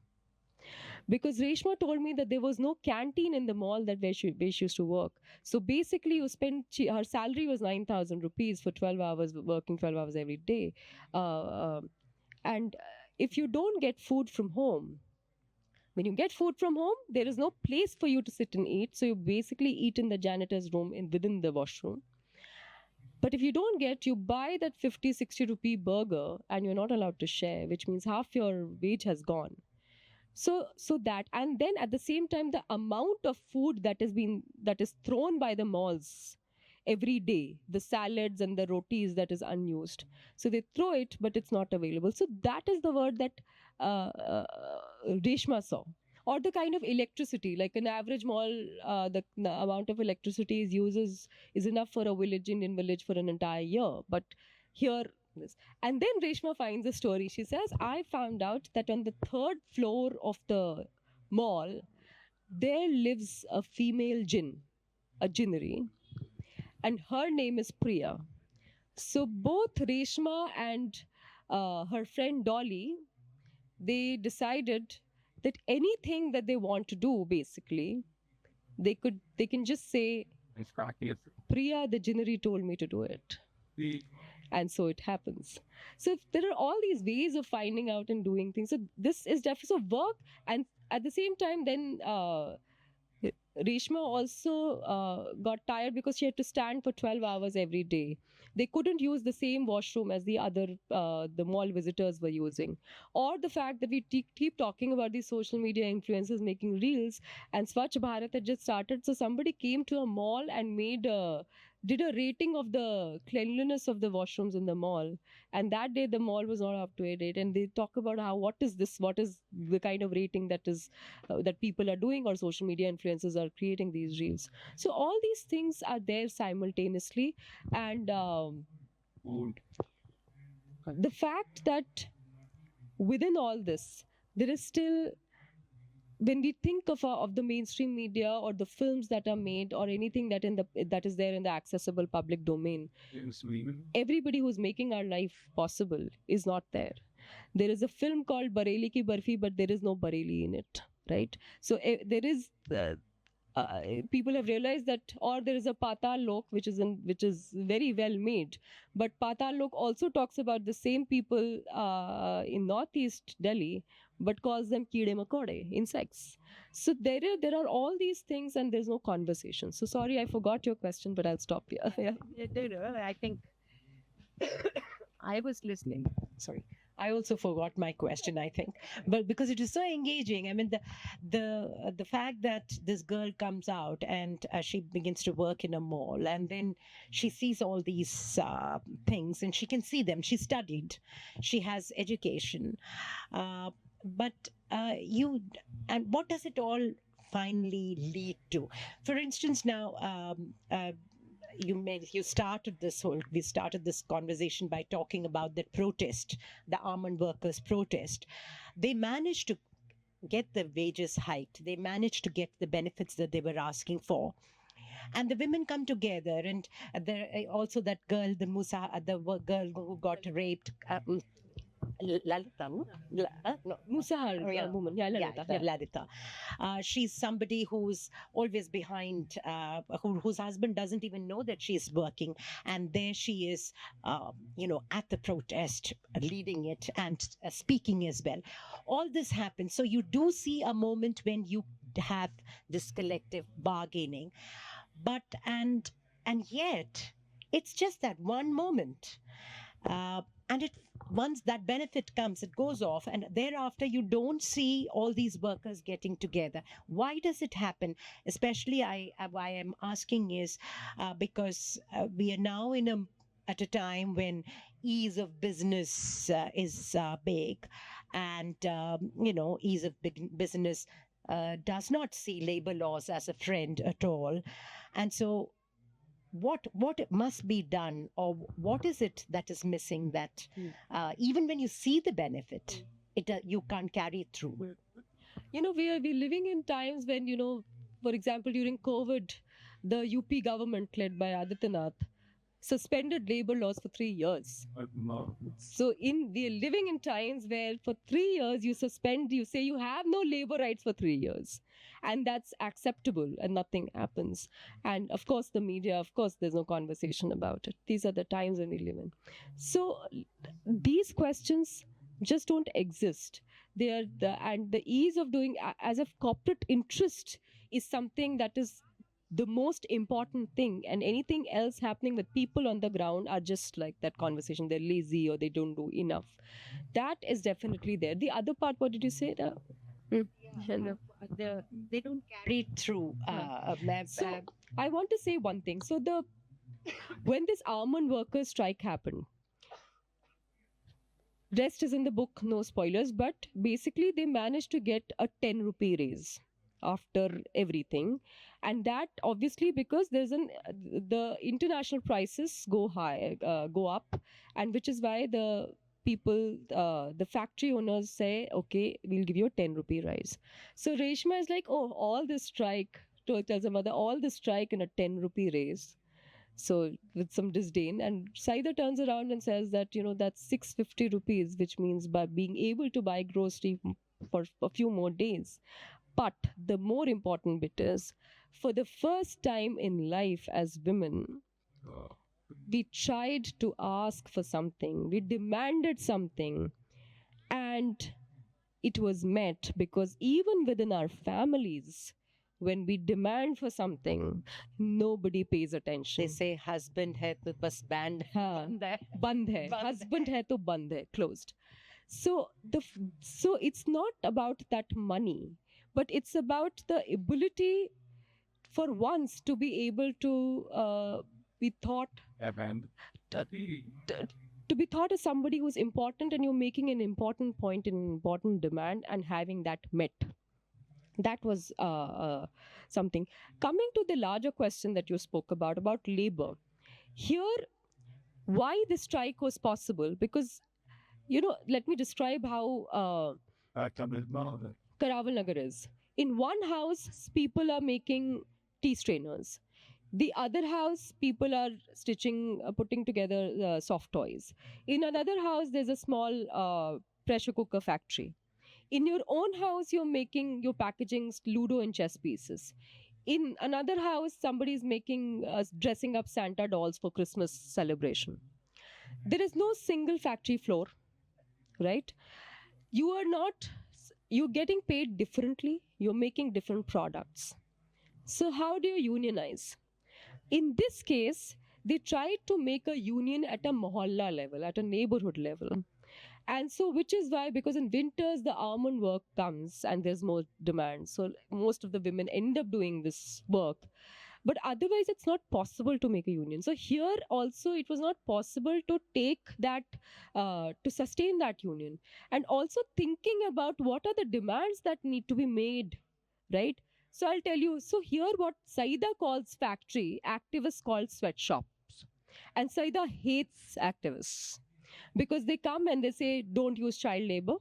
Because Reshma told me that there was no canteen in the mall that where she used to work. So basically, her salary was 9,000 rupees for 12 hours, working 12 hours every day. And if you don't get food from home, when you get food from home, there is no place for you to sit and eat. So you basically eat in the janitor's room within the washroom. But if you don't get, you buy that 50, 60 rupee burger and you're not allowed to share, which means half your wage has gone. So that, and then at the same time, the amount of food that is thrown by the malls every day, the salads and the rotis that is unused. So they throw it, but it's not available. So that is the word that Reshma saw. Or the kind of electricity, like an average mall, the amount of electricity is enough for a Indian village for an entire year. But here, this. And then Reshma finds a story. She says, I found out that on the 3rd floor of the mall, there lives a female jinn, a jinnery, and her name is Priya. So both Reshma and her friend Dolly, they decided that anything that they want to do, basically, they can just say, Priya, the jinnery told me to do it. And so it happens. So there are all these ways of finding out and doing things. So this is definitely work. And at the same time, then Reshma also got tired because she had to stand for 12 hours every day. They couldn't use the same washroom as the other, the mall visitors were using. Or the fact that we keep talking about these social media influencers making reels, and Swachh Bharat had just started. So somebody came to a mall and did a rating of the cleanliness of the washrooms in the mall. And that day the mall was not up to a date. And they talk about what is the kind of rating that is that people are doing, or social media influencers are creating these reels. So all these things are there simultaneously. And the fact that within all this, there is still, when we think of the mainstream media or the films that are made or anything that is there in the accessible public domain, everybody who's making our life possible is not there. There is a film called Bareilly Ki Barfi, but there is no Bareilly in it, right? So there is people have realized that, or there is a Patal Lok which is very well made, but Patal Lok also talks about the same people in northeast Delhi, but calls them Keede Makode, insects. So there are all these things, and there's no conversation. So sorry, I forgot your question, but I'll stop here. No, I think I was listening. Sorry, I also forgot my question, I think, but because it is so engaging. I mean, the fact that this girl comes out and she begins to work in a mall, and then she sees all these things, and she can see them. She studied, she has education. But and what does it all finally lead to? For instance, now we started this conversation by talking about that protest, the almond workers protest. They managed to get the wages hiked. They managed to get the benefits that they were asking for. And the women come together, and there also that girl, the girl who got raped. Lalita, no? Musahar woman. Yeah, Lalita. Yeah, Lalita. She's somebody who's always behind, whose husband doesn't even know that she's working. And there she is, at the protest, leading it and speaking as well. All this happens. So you do see a moment when you have this collective bargaining. But, and yet, it's just that one moment. And once that benefit comes, it goes off, and thereafter you don't see all these workers getting together. Why does it happen? Especially, why I'm asking is because we are now at a time when ease of business is big, and ease of business does not see labor laws as a friend at all. And so, what must be done, or what is it that is missing that even when you see the benefit, you can't carry it through? We're living in times when, for example, during COVID, the UP government led by Adityanath suspended labor laws for 3 years. So we're living in times where for 3 years you say you have no labor rights for 3 years. And that's acceptable and nothing happens. And of course, the media, of course, there's no conversation about it. These are the times when we live in. So these questions just don't exist. And the ease of doing as if corporate interest is something that is the most important thing, and anything else happening with people on the ground are just like that conversation. They're lazy or they don't do enough. That is definitely there. The other part, what did you say? They don't carry it through. So I want to say one thing. So when this almond workers strike happened, rest is in the book, no spoilers, but basically they managed to get a 10 rupee raise after everything. And that obviously because the international prices go up, and which is why the people, the factory owners say, okay, we'll give you a 10 rupee rise. So Reshma is like, oh, all this strike, tells her mother, all this strike and a 10 rupee raise. So with some disdain, and Syeda turns around and says that, that's 650 rupees, which means by being able to buy grocery for a few more days. But the more important bit is, for the first time in life as women, we tried to ask for something, we demanded something, and it was met, because even within our families, when we demand for something, nobody pays attention. They say husband hai to bas band band hai. Husband hai to band hai, closed. So it's not about that money, but it's about the ability for once to be able to be thought to be thought as somebody who's important, and you're making an important point, an important demand, and having that met. That was something. Coming to the larger question that you spoke about labor. Here, why this strike was possible? Because, let me describe how Karaval Nagar is. In one house, people are making tea strainers. The other house, people are putting together soft toys. In another house, there's a small pressure cooker factory. In your own house, you're packaging Ludo and chess pieces. In another house, somebody's making, dressing up Santa dolls for Christmas celebration. There is no single factory floor, right? You're getting paid differently. You're making different products. So how do you unionize? In this case, they tried to make a union at a mohalla level, at a neighborhood level. And so, which is why, because in winters, the almond work comes and there's more demand. So most of the women end up doing this work. But otherwise, it's not possible to make a union. So here also, it was not possible to take that, to sustain that union. And also thinking about what are the demands that need to be made, right? So I'll tell you, so here what Syeda calls factory, activists call sweatshops. And Syeda hates activists, because they come and they say, don't use child labor.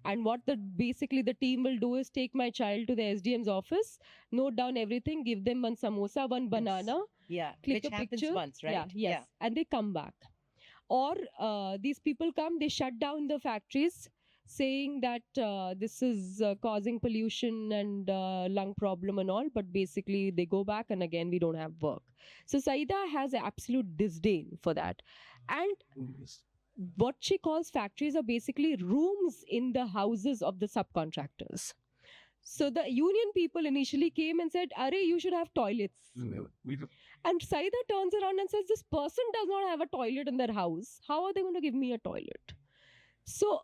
And what basically the team will do is take my child to the SDM's office, note down everything, give them one samosa, one banana. Yeah, click which a happens picture. once, right? Yeah, yes. And they come back. Or these people come, they shut down the factories, saying that this is causing pollution and lung problem and all. But basically they go back and again, we don't have work. So Syeda has absolute disdain for that. And what she calls factories are basically rooms in the houses of the subcontractors. So the union people initially came and said, Arey, you should have toilets. And Syeda turns around and says, this person does not have a toilet in their house. How are they going to give me a toilet? So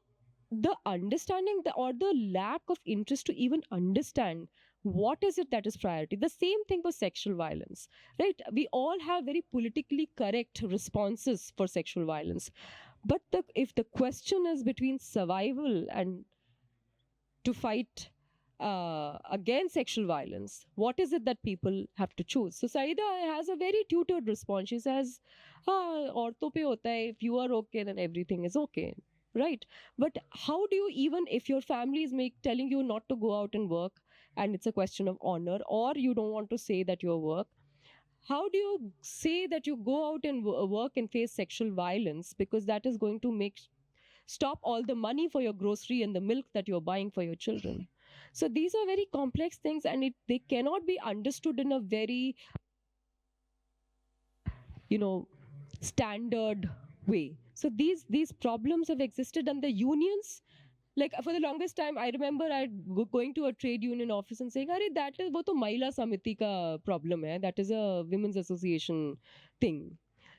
the understanding or the lack of interest to even understand what is it that is priority. The same thing for sexual violence, right? We all have very politically correct responses for sexual violence. But if the question is between survival and to fight against sexual violence, what is it that people have to choose? So Saida has a very tutored response. She says, "Aurton pe hota hai. If you are okay, then everything is okay." Right? But how do you, even if your family is telling you not to go out and work, and it's a question of honor, or you don't want to say that you work, how do you say that you go out and work and face sexual violence, because that is going to make stop all the money for your grocery and the milk that you're buying for your children? So these are very complex things, and they cannot be understood in a very, standard way. So these problems have existed, and the unions, like for the longest time, I remember going to a trade union office and saying, "Arey, that is wo to Mahila Samiti ka problem hai. That is a women's association thing."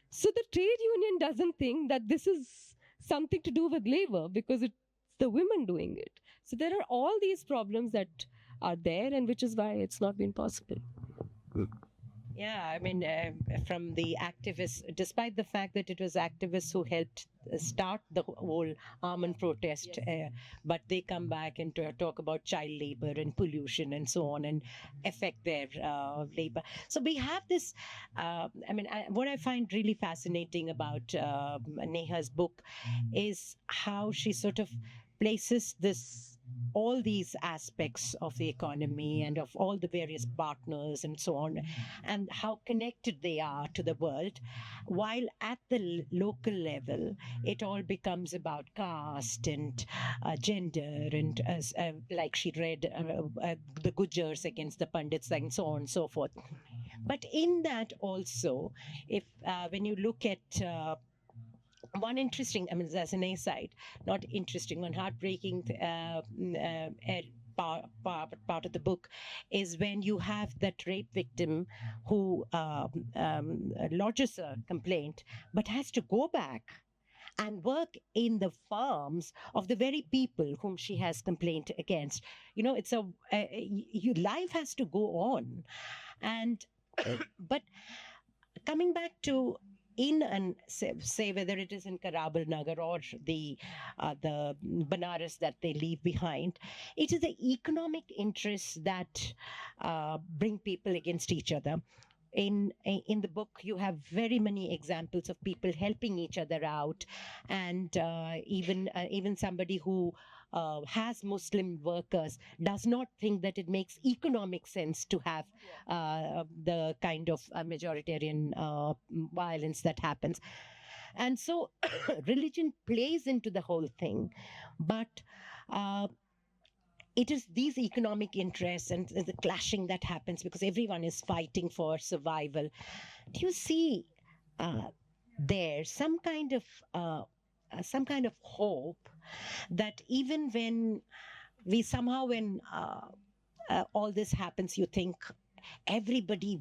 So the trade union doesn't think that this is something to do with labor, because it's the women doing it. So there are all these problems that are there, and which is why it's not been possible. Yeah, I mean, from the activists, despite the fact that it was activists who helped start the whole almond protest, but they come back and talk about child labor and pollution and so on, and affect their labor. So we have this. What I find really fascinating about Neha's book is how she sort of places all these aspects of the economy and of all the various partners and so on, and how connected they are to the world, while at the local level it all becomes about caste and gender, and like she read the Gujars against the Pandits and so on and so forth. But in that also, if when you look at one interesting, as an aside, not interesting, one heartbreaking part of the book is when you have that rape victim who lodges a complaint but has to go back and work in the farms of the very people whom she has complained against. It's your life has to go on. And but coming back to and say whether it is in Karabal Nagar or the Benares that they leave behind, it is the economic interests that bring people against each other. In the book, you have very many examples of people helping each other out, and even somebody who has Muslim workers does not think that it makes economic sense to have the kind of majoritarian violence that happens. And so religion plays into the whole thing, but it is these economic interests and the clashing that happens because everyone is fighting for survival. Do you see there some kind of hope that even when when all this happens, you think everybody,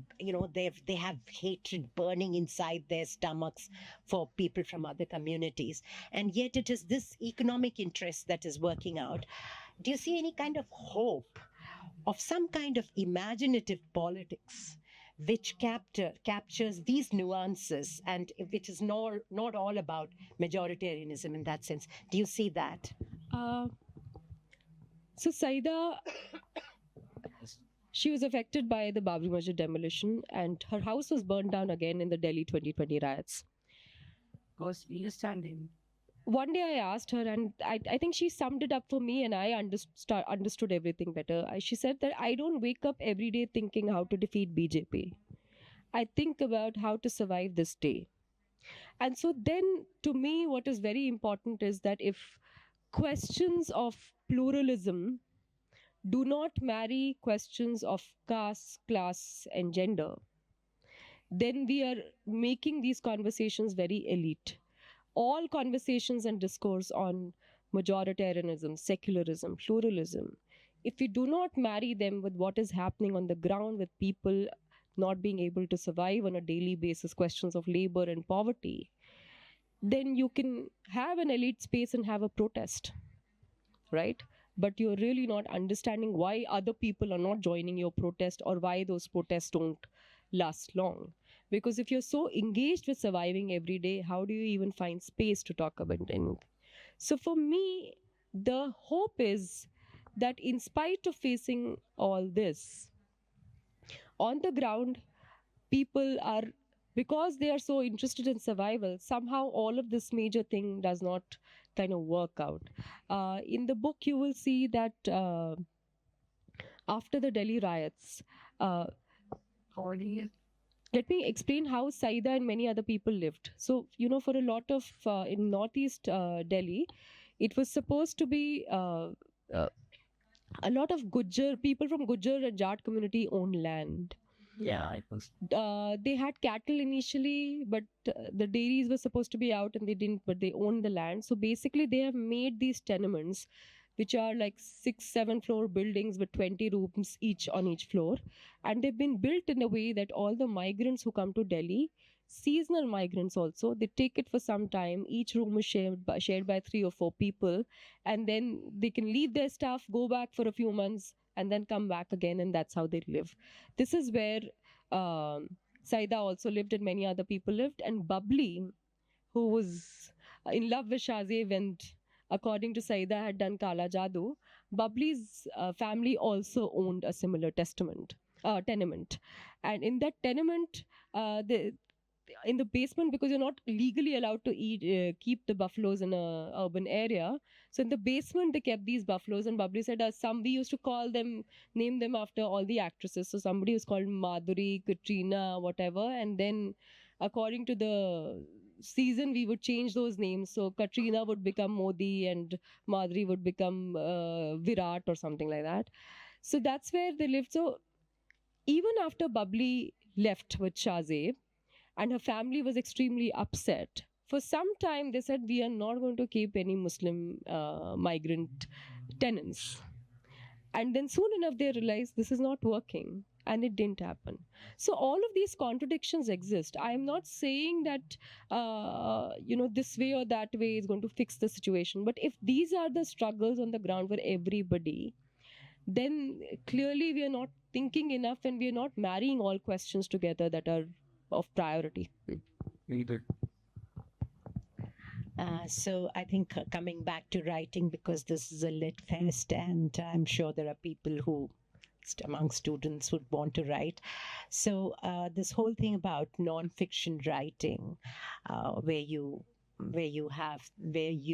they have hatred burning inside their stomachs for people from other communities, and yet it is this economic interest that is working out. Do you see any kind of hope of some kind of imaginative politics which captures these nuances, and which is not all about majoritarianism in that sense? Do you see that? So Syeda, she was affected by the Babri Masjid demolition, and her house was burned down again in the Delhi 2020 riots. One day I asked her, and I think she summed it up for me, and I understood everything better. She said that I don't wake up every day thinking how to defeat BJP. I think about how to survive this day. And so then, to me, what is very important is that if questions of pluralism do not marry questions of caste, class, and gender, then we are making these conversations very elite. All conversations and discourse on majoritarianism, secularism, pluralism, if we do not marry them with what is happening on the ground, with people not being able to survive on a daily basis, questions of labor and poverty, then you can have an elite space and have a protest, right? But you're really not understanding why other people are not joining your protest, or why those protests don't last long. Because if you're so engaged with surviving every day, how do you even find space to talk about anything? So for me, the hope is that in spite of facing all this, on the ground, people are, because they are so interested in survival, somehow all of this major thing does not kind of work out. In the book, you will see that after the Delhi riots, uh, let me explain how Saida and many other people lived. So, for a lot of, in northeast Delhi, it was supposed to be a lot of Gujjar, people from Gujjar and Jat community owned land. Yeah, it was. They had cattle initially, but the dairies were supposed to be out and they didn't, but they owned the land. So basically, they have made these tenements, which are like 6-7 floor buildings with 20 rooms each on each floor. And they've been built in a way that all the migrants who come to Delhi, seasonal migrants also, they take it for some time. Each room is shared by 3 or 4 people. And then they can leave their stuff, go back for a few months, and then come back again, and that's how they live. This is where Saida also lived and many other people lived. And Babli, who was in love with Shahzev and according to Saida had done Kala Jadoo, Babli's family also owned a similar tenement. And in that tenement, in the basement, because you're not legally allowed to keep the buffaloes in a urban area, so in the basement they kept these buffaloes. And Babli said we used to name them after all the actresses. So somebody was called Madhuri, Katrina, whatever, and then according to the season we would change those names. So Katrina would become Modi and Madhuri would become Virat or something like that. So that's where they lived. So even after Babli left with Shahzev, and her family was extremely upset. For some time, they said, we are not going to keep any Muslim migrant tenants. And then soon enough, they realized this is not working. And it didn't happen. So all of these contradictions exist. I am not saying that, this way or that way is going to fix the situation. But if these are the struggles on the ground for everybody, then clearly we are not thinking enough and we are not marrying all questions together that are of priority. Neither. So I think coming back to writing, because this is a lit fest and I'm sure there are people who among students would want to write. So this whole thing about non-fiction writing, where you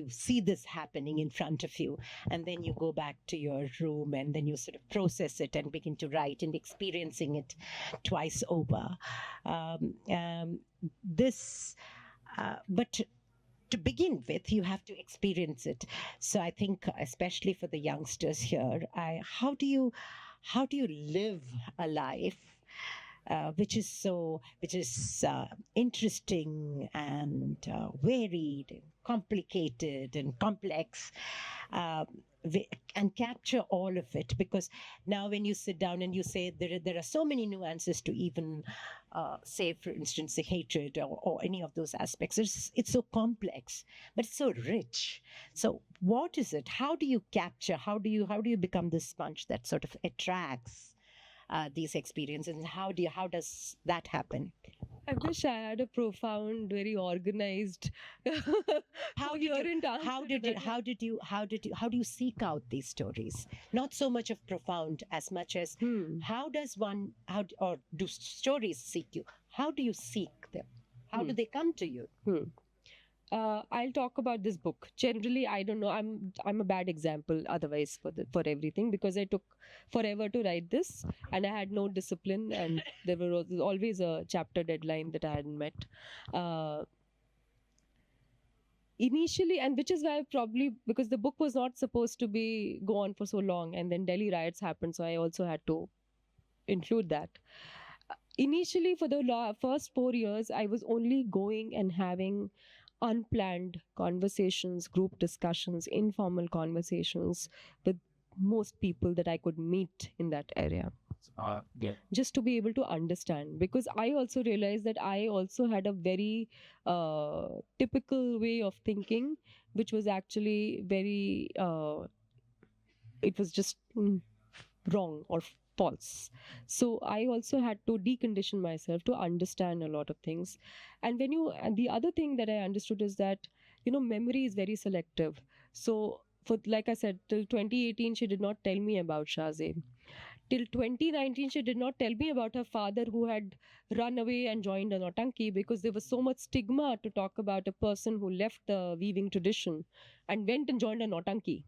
see this happening in front of you, and then you go back to your room and then you sort of process it and begin to write and experiencing it twice over. But to begin with, you have to experience it. So I think, especially for the youngsters here, how do you live a life which is interesting and varied, and complicated and complex, and capture all of it? Because now when you sit down and you say there are so many nuances to even say, for instance, the hatred or any of those aspects. It's so complex, but it's so rich. So what is it? How do you capture? How do you become this sponge that sort of attracts these experiences, and how does that happen? I wish I had a profound, very organized. How do you seek out these stories? Not so much of profound as much as or do stories seek you? How do you seek them? How do they come to you? I'll talk about this book. Generally, I don't know. I'm a bad example otherwise for everything, because I took forever to write this and I had no discipline, and there was always a chapter deadline that I hadn't met. Initially, and which is why probably because the book was not supposed to go on for so long, and then Delhi riots happened, so I also had to include that. Initially, for the first 4 years, I was only going and having unplanned conversations, group discussions, informal conversations with most people that I could meet in that area. Just to be able to understand, because I also realized that I also had a very typical way of thinking, which was actually very, it was just wrong or false. So I also had to decondition myself to understand a lot of things. And the other thing that I understood is that, memory is very selective. So like I said, till 2018, she did not tell me about Shahzeb. Till 2019, she did not tell me about her father who had run away and joined a Nautanki, because there was so much stigma to talk about a person who left the weaving tradition and went and joined a Nautanki,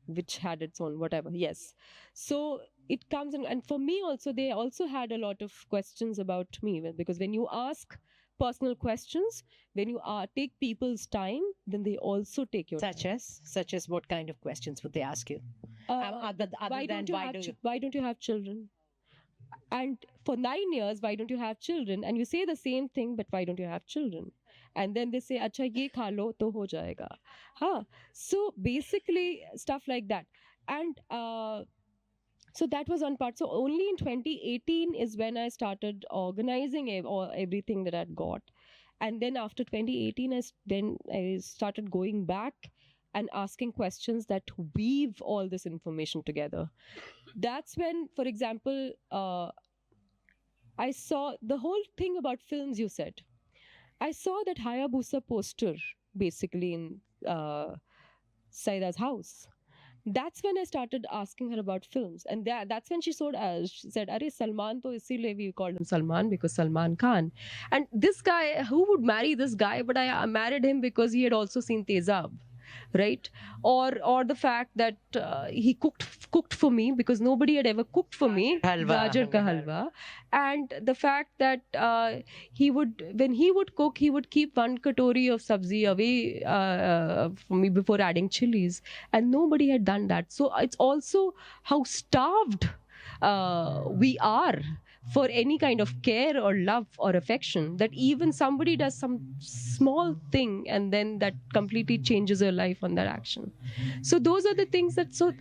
which had its own whatever. Yes. So it comes in, and for me also, they also had a lot of questions about me, because when you ask personal questions, when you take people's time, then they also take your Such as what kind of questions would they ask you? Other why than don't you have why don't you have children? And for 9 years, why don't you have children? And you say the same thing, but why don't you have children? And then they say, acha ye kha lo to ho jayega. Huh? So basically stuff like that. And so that was one part. So only in 2018 is when I started organizing everything that I'd got. And then after 2018, I started going back and asking questions that weave all this information together. That's when, for example, I saw the whole thing about films you said. I saw that Hayabusa poster basically in Saida's house. That's when I started asking her about films. And that's when she said, Are Salman to isliye we called him Salman, because Salman Khan. And this guy, who would marry this guy? But I married him because he had also seen Tezab. Right, or the fact that he cooked for me, because nobody had ever cooked for me, gajar ka halwa, and the fact that when he would cook, he would keep one katori of sabzi away from me before adding chilies, and nobody had done that. So it's also how starved we are for any kind of care or love or affection, that even somebody does some small thing and then that completely changes your life on that action. So those are the things that, so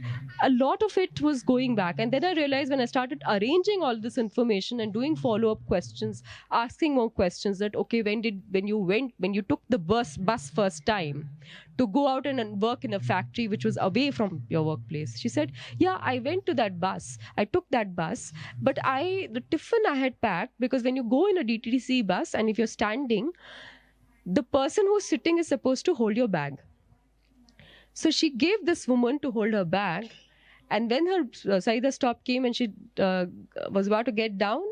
a lot of it was going back. And then I realized when I started arranging all this information and doing follow-up questions, asking more questions, that okay, when you took the bus first time to go out and work in a factory which was away from your workplace, she said, yeah, I went to that bus, I took that bus, but the tiffin I had packed, because when you go in a DTC bus and if you're standing, the person who's sitting is supposed to hold your bag. So she gave this woman to hold her bag, and when her Saida stop came and she was about to get down,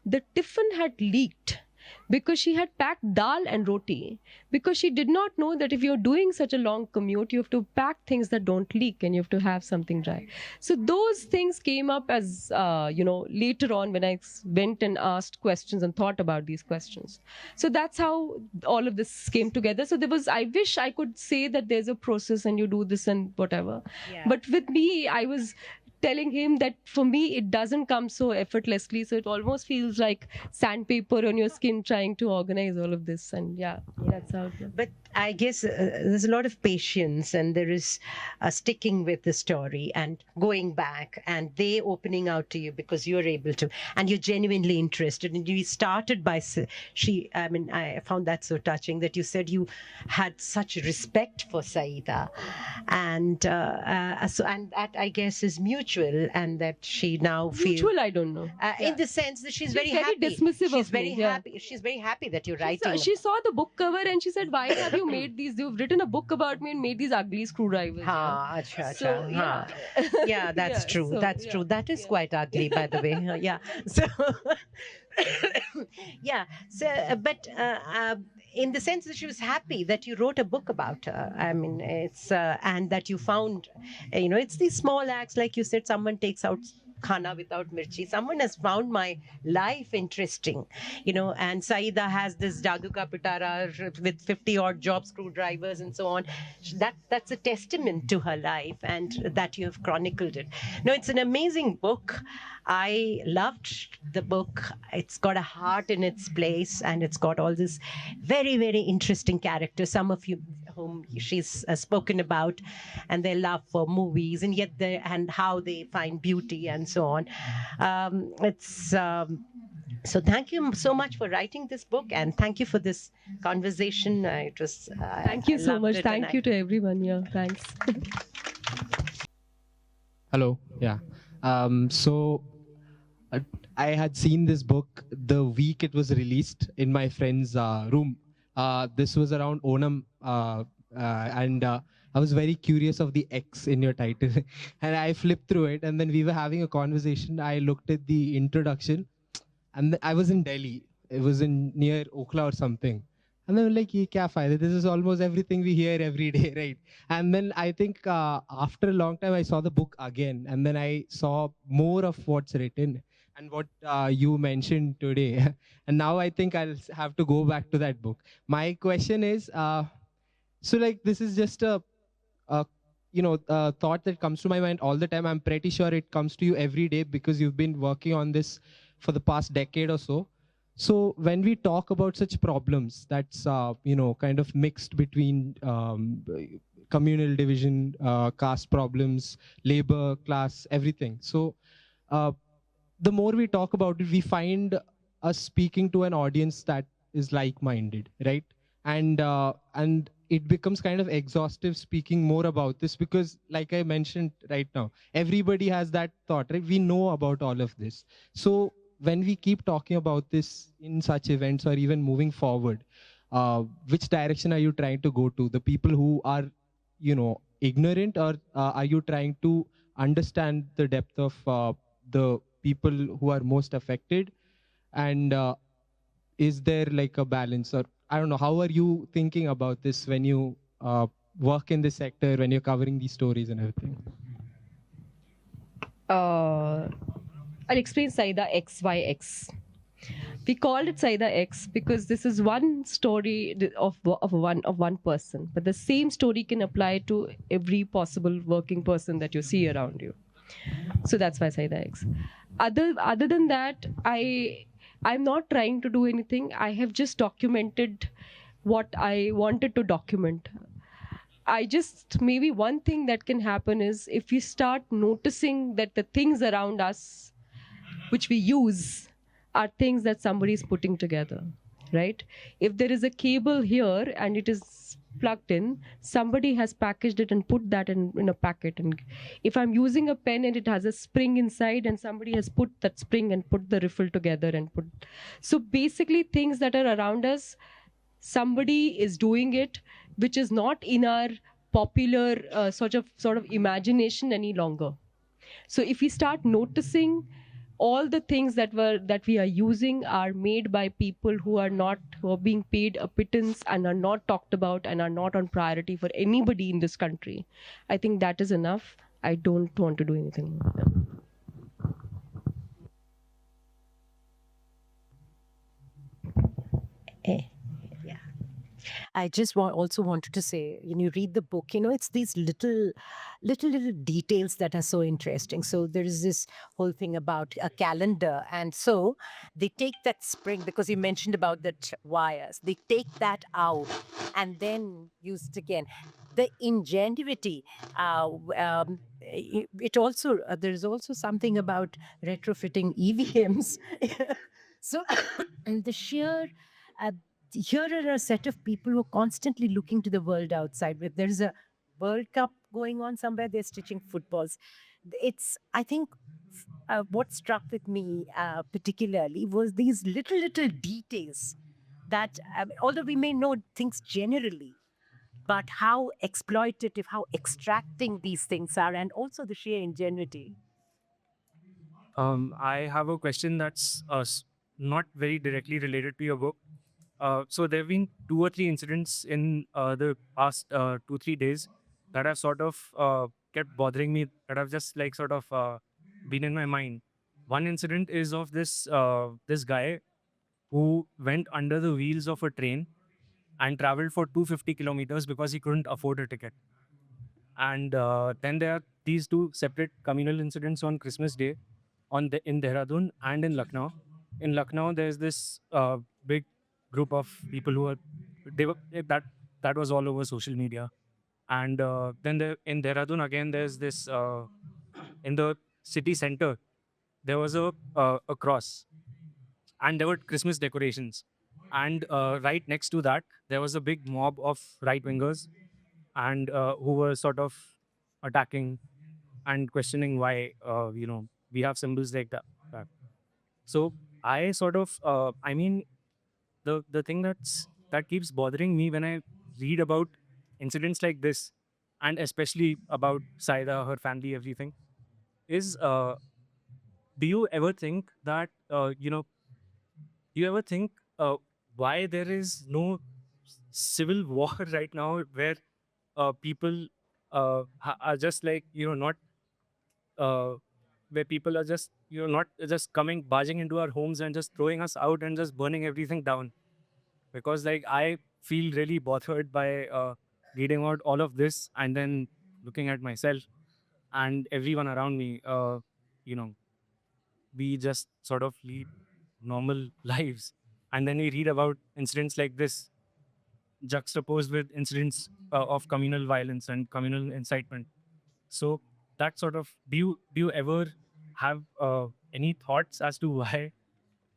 the tiffin had leaked, because she had packed dal and roti, because she did not know that if you're doing such a long commute, you have to pack things that don't leak and you have to have something dry. So those things came up as, later on when I went and asked questions and thought about these questions. So that's how all of this came together. So I wish I could say that there's a process and you do this and whatever. Yeah. But with me, I was telling him that for me it doesn't come so effortlessly, so it almost feels like sandpaper on your skin trying to organize all of this. And yeah, that's how it goes. But I guess there's a lot of patience, and there is sticking with the story and going back, and they opening out to you because you're able to, and you're genuinely interested. And you started by I found that so touching that you said you had such respect for Saida, and that I guess is mutual, and that she now feels mutual. I don't know. In the sense that she's very happy. Dismissive she's of very me. Happy. Yeah. She's very happy that you're writing. She saw the book cover and she said, "Why have you made these? You've written a book about me and made these ugly screwdrivers." So, yeah, that's true. So, that's true. That is quite ugly, by the way. Yeah. So. Yeah. So, but in the sense that she was happy that you wrote a book about her. I mean, it's and that you found, it's these small acts, like you said, someone takes out khana without mirchi. Someone has found my life interesting, and Saida has this Jadu Ka Pitara with 50 odd job screwdrivers and so on. That's a testament to her life, and that you have chronicled it. No, it's an amazing book. I loved the book. It's got a heart in its place, and it's got all this very, very interesting characters, some of you whom she's spoken about, and their love for movies, and yet and how they find beauty and so on. So thank you so much for writing this book, and thank you for this conversation. It was. Thank you so much. Thank you to everyone. Yeah, thanks. Hello. Yeah. I had seen this book the week it was released in my friend's room. This was around Onam and I was very curious of the X in your title, and I flipped through it, and then we were having a conversation. I looked at the introduction, and I was in Delhi. It was in near Okhla or something. And then like, ye kya fayda? This is almost everything we hear every day, right? And then I think after a long time, I saw the book again, and then I saw more of what's written and what you mentioned today. And now I think I'll have to go back to that book. My question is, so like this is just a thought that comes to my mind all the time. I'm pretty sure it comes to you every day because you've been working on this for the past decade or so. So when we talk about such problems, that's kind of mixed between communal division, caste problems, labor, class, everything. So the more we talk about it, we find us speaking to an audience that is like-minded, right? And it becomes kind of exhaustive speaking more about this because, like I mentioned right now, everybody has that thought, right? We know about all of this. So when we keep talking about this in such events or even moving forward, which direction are you trying to go to? The people who are, ignorant, or are you trying to understand the depth of the people who are most affected? And is there like a balance, or I don't know, how are you thinking about this when you work in this sector, when you're covering these stories and everything? I'll explain Syeda XYX. We called it Syeda X because this is one story of one person, but the same story can apply to every possible working person that you see around you. So that's why Syeda X. Other than that, I'm not trying to do anything. I have just documented what I wanted to document. Maybe one thing that can happen is if we start noticing that the things around us which we use are things that somebody is putting together, right? If there is a cable here and it is plugged in, somebody has packaged it and put that in a packet. And if I'm using a pen and it has a spring inside and somebody has put that spring and put the riffle together and put. So basically things that are around us, somebody is doing it, which is not in our popular sort of imagination any longer. So if we start noticing all the things that we are using are made by people who are being paid a pittance and are not talked about and are not on priority for anybody in this country, I think that is enough. I don't want to do anything more. Yeah. I just also wanted to say, when you read the book, it's these little details that are so interesting. So there is this whole thing about a calendar, and so they take that spring, because you mentioned about the wires. They take that out and then use it again. The ingenuity. It also there's also something about retrofitting EVMs. So and the sheer. Uh, Here are a set of people who are constantly looking to the world outside. If there's a World Cup going on somewhere, they're stitching footballs. I think, what struck with me particularly was these little details that, although we may know things generally, but how exploitative, how extracting these things are, and also the sheer ingenuity. I have a question that's not very directly related to your book. So there have been 2 or 3 incidents in the past 2 3 days that have sort of kept bothering me. That have just like sort of been in my mind. One incident is of this guy who went under the wheels of a train and traveled for 250 kilometers because he couldn't afford a ticket. And then there are these two separate communal incidents on Christmas Day in Dehradun and in Lucknow. In Lucknow, there's this big group of people who are they were that was all over social media. And then in Dehradun again, there's this in the city center there was a cross and there were Christmas decorations. And right next to that, there was a big mob of right wingers and who were sort of attacking and questioning why we have symbols like that. So I sort of I mean the thing that keeps bothering me when I read about incidents like this, and especially about Saida, her family, everything, is do you ever think that, do you ever think why there is no civil war right now where people are just like, not, uh, where people are just, not just coming, barging into our homes and just throwing us out and just burning everything down? Because, like, I feel really bothered by reading out all of this and then looking at myself and everyone around me. You know, we just sort of lead normal lives, and then we read about incidents like this juxtaposed with incidents of communal violence and communal incitement. So that sort of, do you ever have any thoughts as to why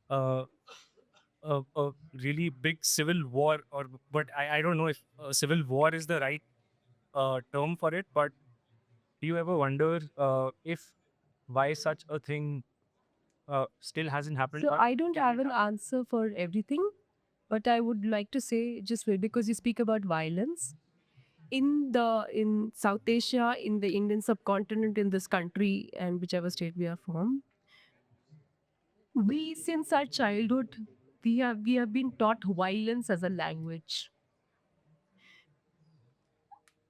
uh, a really big civil war, or but I don't know if civil war is the right term for it, but do you ever wonder if why such a thing still hasn't happened? So I don't have an answer for everything, but I would like to say just because you speak about violence in South Asia, in the Indian subcontinent, in this country, and whichever state we are from, we since our childhood we have been taught violence as a language.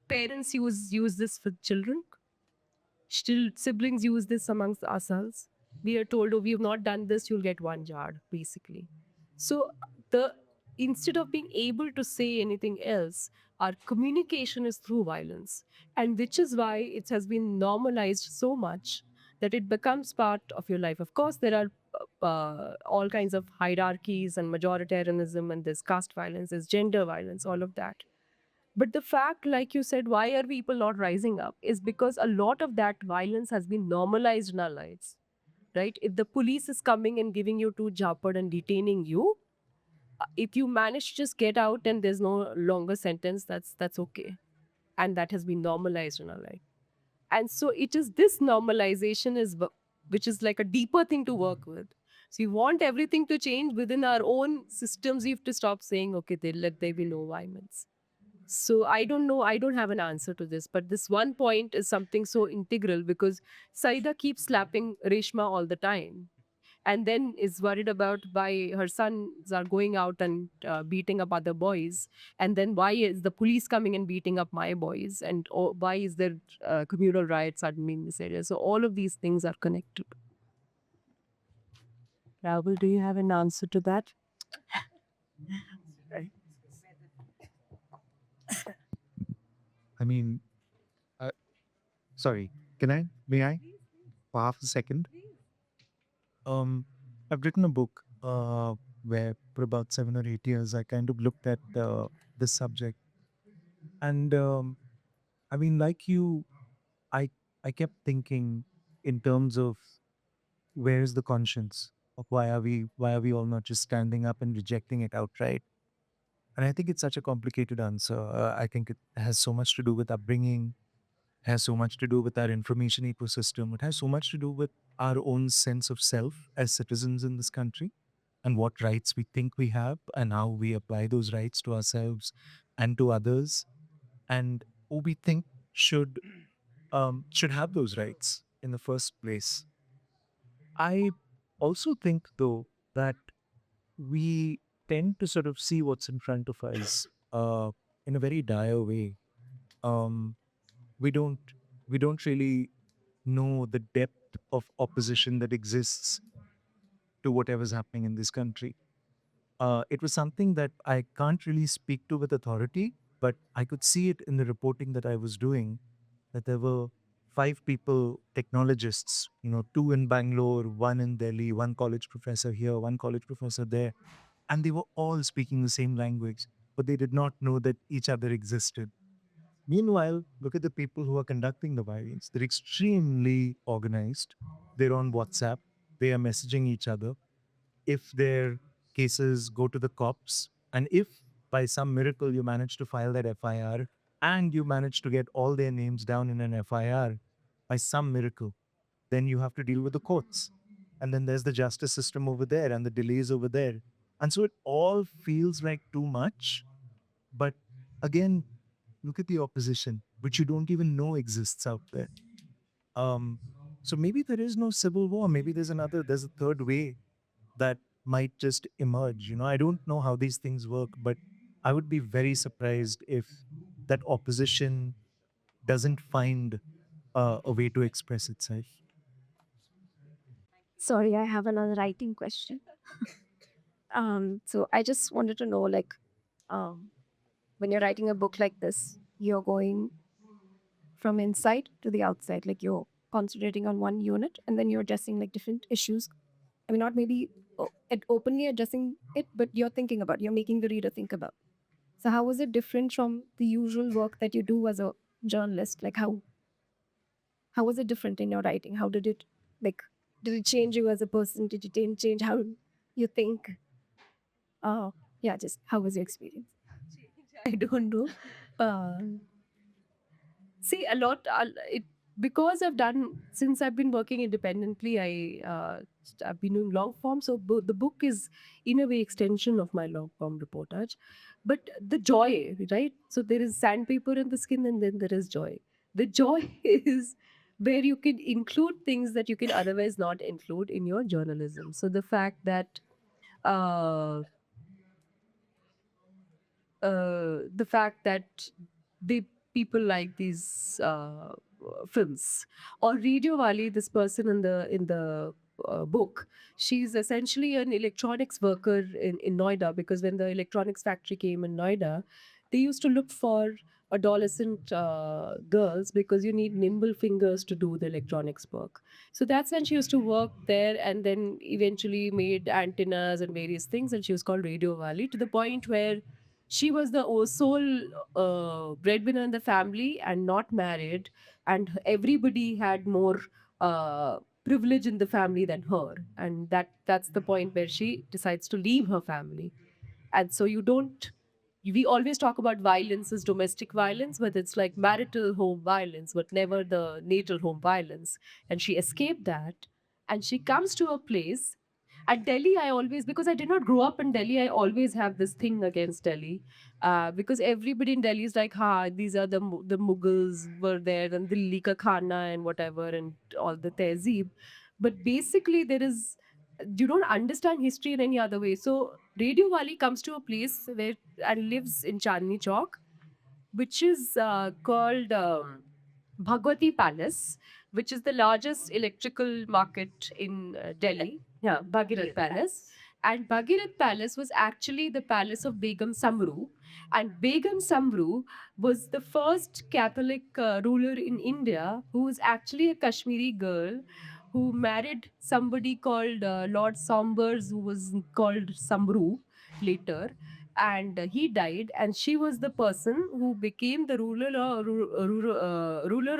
Parents use this with children. Still, siblings use this amongst ourselves. We are told, oh, we have not done this, you'll get one jar, basically. So the instead of being able to say anything else, our communication is through violence. And which is why it has been normalized so much that it becomes part of your life. Of course, there are all kinds of hierarchies and majoritarianism, and there's caste violence, there's gender violence, all of that. But the fact, like you said, why are people not rising up is because a lot of that violence has been normalized in our lives, right? If the police is coming and giving you two japad and detaining you, if you manage to just get out and there's no longer sentence, that's okay. And that has been normalized in our life. And so it is this normalization which is like a deeper thing to work with. So you want everything to change within our own systems. You have to stop saying, okay, let there be no violence. So I don't know. I don't have an answer to this, but this one point is something so integral because Saida keeps slapping Reshma all the time, and then is worried about why her sons are going out and beating up other boys, and then why is the police coming and beating up my boys, and why is there communal riots suddenly in this area? So all of these things are connected. Rahul, do you have an answer to that? I mean, uh, sorry, may I, for half a second? Um, I've written a book where for about 7 or 8 years I kind of looked at this subject, and I mean, like you, I I kept thinking in terms of where is the conscience of why are we all not just standing up and rejecting it outright? And I think it's such a complicated answer. I think it has so much to do with upbringing, has so much to do with our information ecosystem. It has so much to do with our own sense of self as citizens in this country and what rights we think we have and how we apply those rights to ourselves and to others, and who we think should have those rights in the first place. I also think, though, that we tend to sort of see what's in front of us in a very dire way. Um, we don't we don't really know the depth of opposition that exists to whatever's happening in this country. It was something that I can't really speak to with authority, but I could see it in the reporting that I was doing, that there were five people, technologists, two in Bangalore, one in Delhi, one college professor here, one college professor there, and they were all speaking the same language, but they did not know that each other existed. Meanwhile, look at the people who are conducting the violence. They're extremely organized. They're on WhatsApp. They are messaging each other. If their cases go to the cops, and if by some miracle you manage to file that FIR and you manage to get all their names down in an FIR, by some miracle, then you have to deal with the courts. And then there's the justice system over there and the delays over there. And so it all feels like too much. But again, look at the opposition, which you don't even know exists out there. Um, so maybe there is no civil war. Maybe there's a third way that might just emerge. I don't know how these things work, but I would be very surprised if that opposition doesn't find a way to express itself. Sorry, I have another writing question. So I just wanted to know, like, um, when you're writing a book like this, you're going from inside to the outside, like you're concentrating on one unit, and then you're addressing like different issues. I mean, not maybe openly addressing it, but you're making the reader think about. So how was it different from the usual work that you do as a journalist? Like how was it different in your writing? How did it like did it change you as a person? Did it change how you think? Yeah, just how was your experience? I don't know. Uh, See, a lot. It because I've done since I've been working independently. I've been doing long form, so the book is in a way extension of my long form reportage. But the joy, right? So there is sandpaper in the skin, and then there is joy. The joy is where you can include things that you can otherwise not include in your journalism. So the fact that uh, the fact that they people like these films or Radio Wali, this person in the book, she's essentially an electronics worker in Noida because when the electronics factory came in Noida, they used to look for adolescent girls because you need nimble fingers to do the electronics work. So that's when she used to work there and then eventually made antennas and various things, and she was called Radio Wali to the point where she was the sole breadwinner in the family and not married, and everybody had more privilege in the family than her, and that's the point where she decides to leave her family. And so you don't we always talk about violence as domestic violence, but it's like marital home violence, but never the natal home violence. And she escaped that, and she comes to a place at Delhi. I always, because I did not grow up in Delhi, I always have this thing against Delhi, because everybody in Delhi is like, ha, these are the Mughals were there and Dilli ka khana and whatever and all the tehzeeb. But basically, there is you don't understand history in any other way. So Radio Wali comes to a place where and lives in Chandni Chowk, which is called Bhagwati Palace, which is the largest electrical market in Delhi. Yeah, Bhagirath Palace. And Bhagirath Palace was actually the palace of Begum Samru. And Begum Samru was the first Catholic ruler in India who was actually a Kashmiri girl who married somebody called Lord Sombers, who was called Samru later, and he died, and she was the person who became the ruler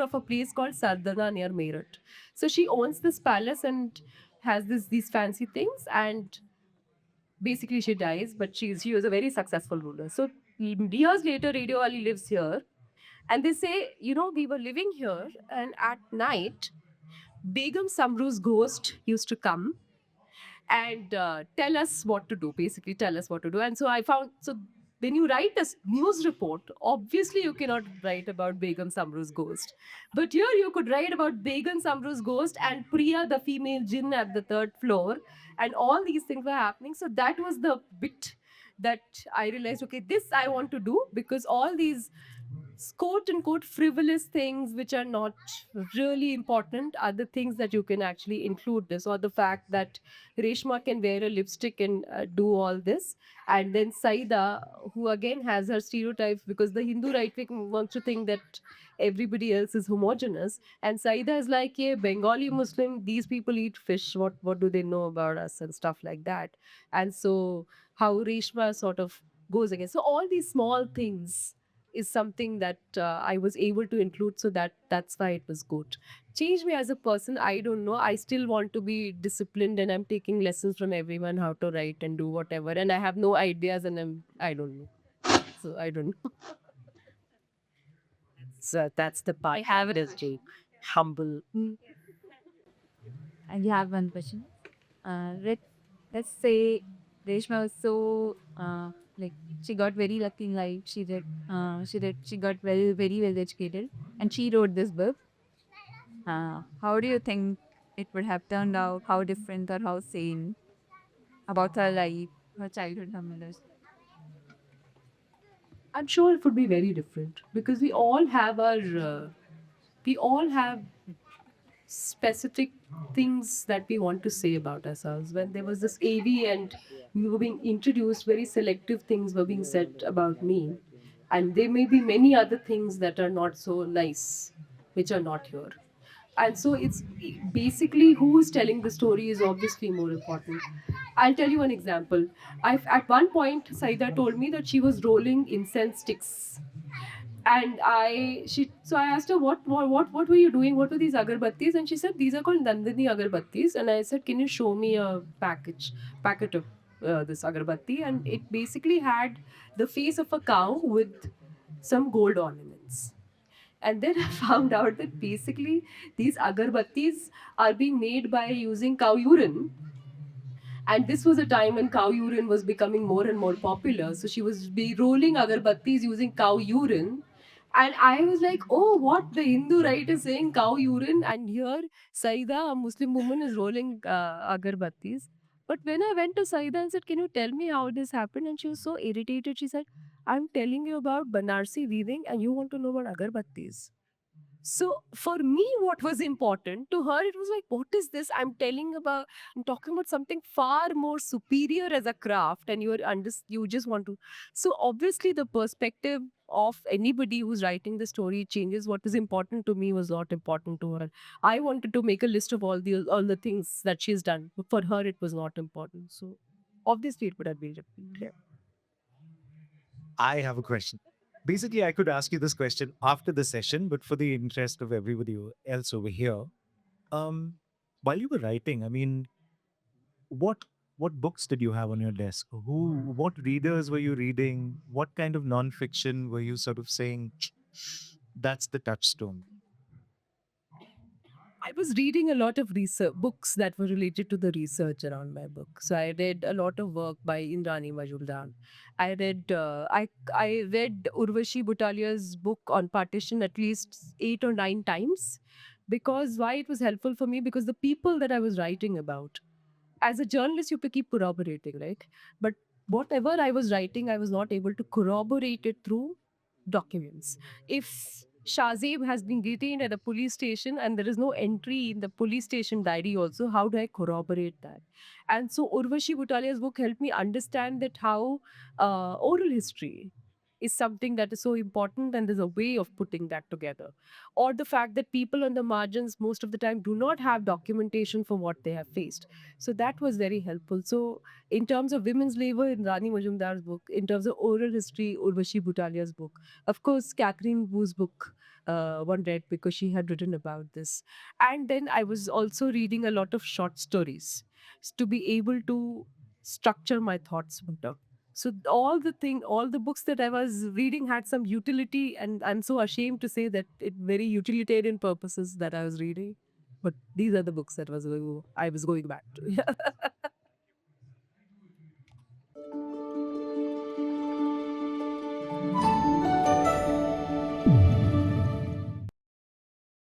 of a place called Sardana near Meerut. So she owns this palace and has these fancy things, and basically she dies, but she was a very successful ruler. So years later, Radio Ali lives here, and they say, we were living here, and at night Begum Samru's ghost used to come and tell us what to do, basically tell us what to do. And so I found, so when you write a news report, obviously you cannot write about Begum Samru's ghost. But here you could write about Begum Samru's ghost and Priya, the female jinn at the third floor. And all these things were happening. So that was the bit that I realized, okay, this I want to do, because all these quote unquote frivolous things which are not really important are the things that you can actually include this, or the fact that Reshma can wear a lipstick and do all this, and then Saida, who again has her stereotypes because the Hindu right wing wants to think that everybody else is homogenous, and Saida is like, yeah, Bengali Muslim, these people eat fish, what do they know about us and stuff like that. And so how Reshma sort of goes against, so all these small things is something that I was able to include, so that's why it was good. Change me as a person, I don't know. I still want to be disciplined, and I'm taking lessons from everyone how to write and do whatever. And I have no ideas, and I don't know. So I don't know. So that's the part. I have it as Jake. Humble. I have one question. Let's say Reshma was so Like she got very lucky in life. She got very, very well educated, and she wrote this book. How do you think it would have turned out? How different or how sane about her life, her childhood, her mother's? I'm sure it would be very different because we all have specific things that we want to say about ourselves. When there was this AV and we were being introduced, very selective things were being said about me. And there may be many other things that are not so nice, which are not here. And so it's basically who is telling the story is obviously more important. I'll tell you an example. At one point, Saida told me that she was rolling incense sticks, and I asked her what were you doing, what were these agarbattis, and she said these are called Nandini agarbattis. And I said, can you show me a packet of this agarbatti? And it basically had the face of a cow with some gold ornaments. And then I found out that basically these agarbattis are being made by using cow urine, and this was a time when cow urine was becoming more and more popular. So she was be rolling agarbattis using cow urine. And I was like, oh, what the Hindu right is saying cow urine. And here, Saida, a Muslim woman, is rolling agarbattis. But when I went to Saida and said, can you tell me how this happened? And she was so irritated. She said, I'm telling you about Banarsi weaving and you want to know about agarbattis. So for me, what was important to her, it was like, what is this? I'm talking about something far more superior as a craft, and you just want to. So obviously, the perspective of anybody who's writing the story changes. What is important to me was not important to her. I wanted to make a list of all the things that she's done. But for her, it was not important. So obviously, it would have been different. I have a question. Basically, I could ask you this question after the session, but for the interest of everybody else over here, um, while you were writing, I mean, what what books did you have on your desk? What readers were you reading? What kind of nonfiction were you sort of saying, that's the touchstone? I was reading a lot of research books that were related to the research around my book. So I read a lot of work by Indrani Majumdar. I read Urvashi Butalia's book on partition at least 8 or 9 times, because why it was helpful for me, because the people that I was writing about, as a journalist, you keep corroborating, right? But whatever I was writing, I was not able to corroborate it through documents. If Shazib has been detained at a police station and there is no entry in the police station diary also, how do I corroborate that? And so Urvashi Butalia's book helped me understand that how oral history is something that is so important, and there's a way of putting that together. Or the fact that people on the margins most of the time do not have documentation for what they have faced. So that was very helpful. So in terms of women's labor, in Rani Majumdar's book, in terms of oral history, Urvashi Butalia's book, of course, Catherine Wu's book, one read because she had written about this. And then I was also reading a lot of short stories to be able to structure my thoughts better. So all the books that I was reading had some utility, and I'm so ashamed to say that it very utilitarian purposes that I was reading. But these are the books that I was going back to.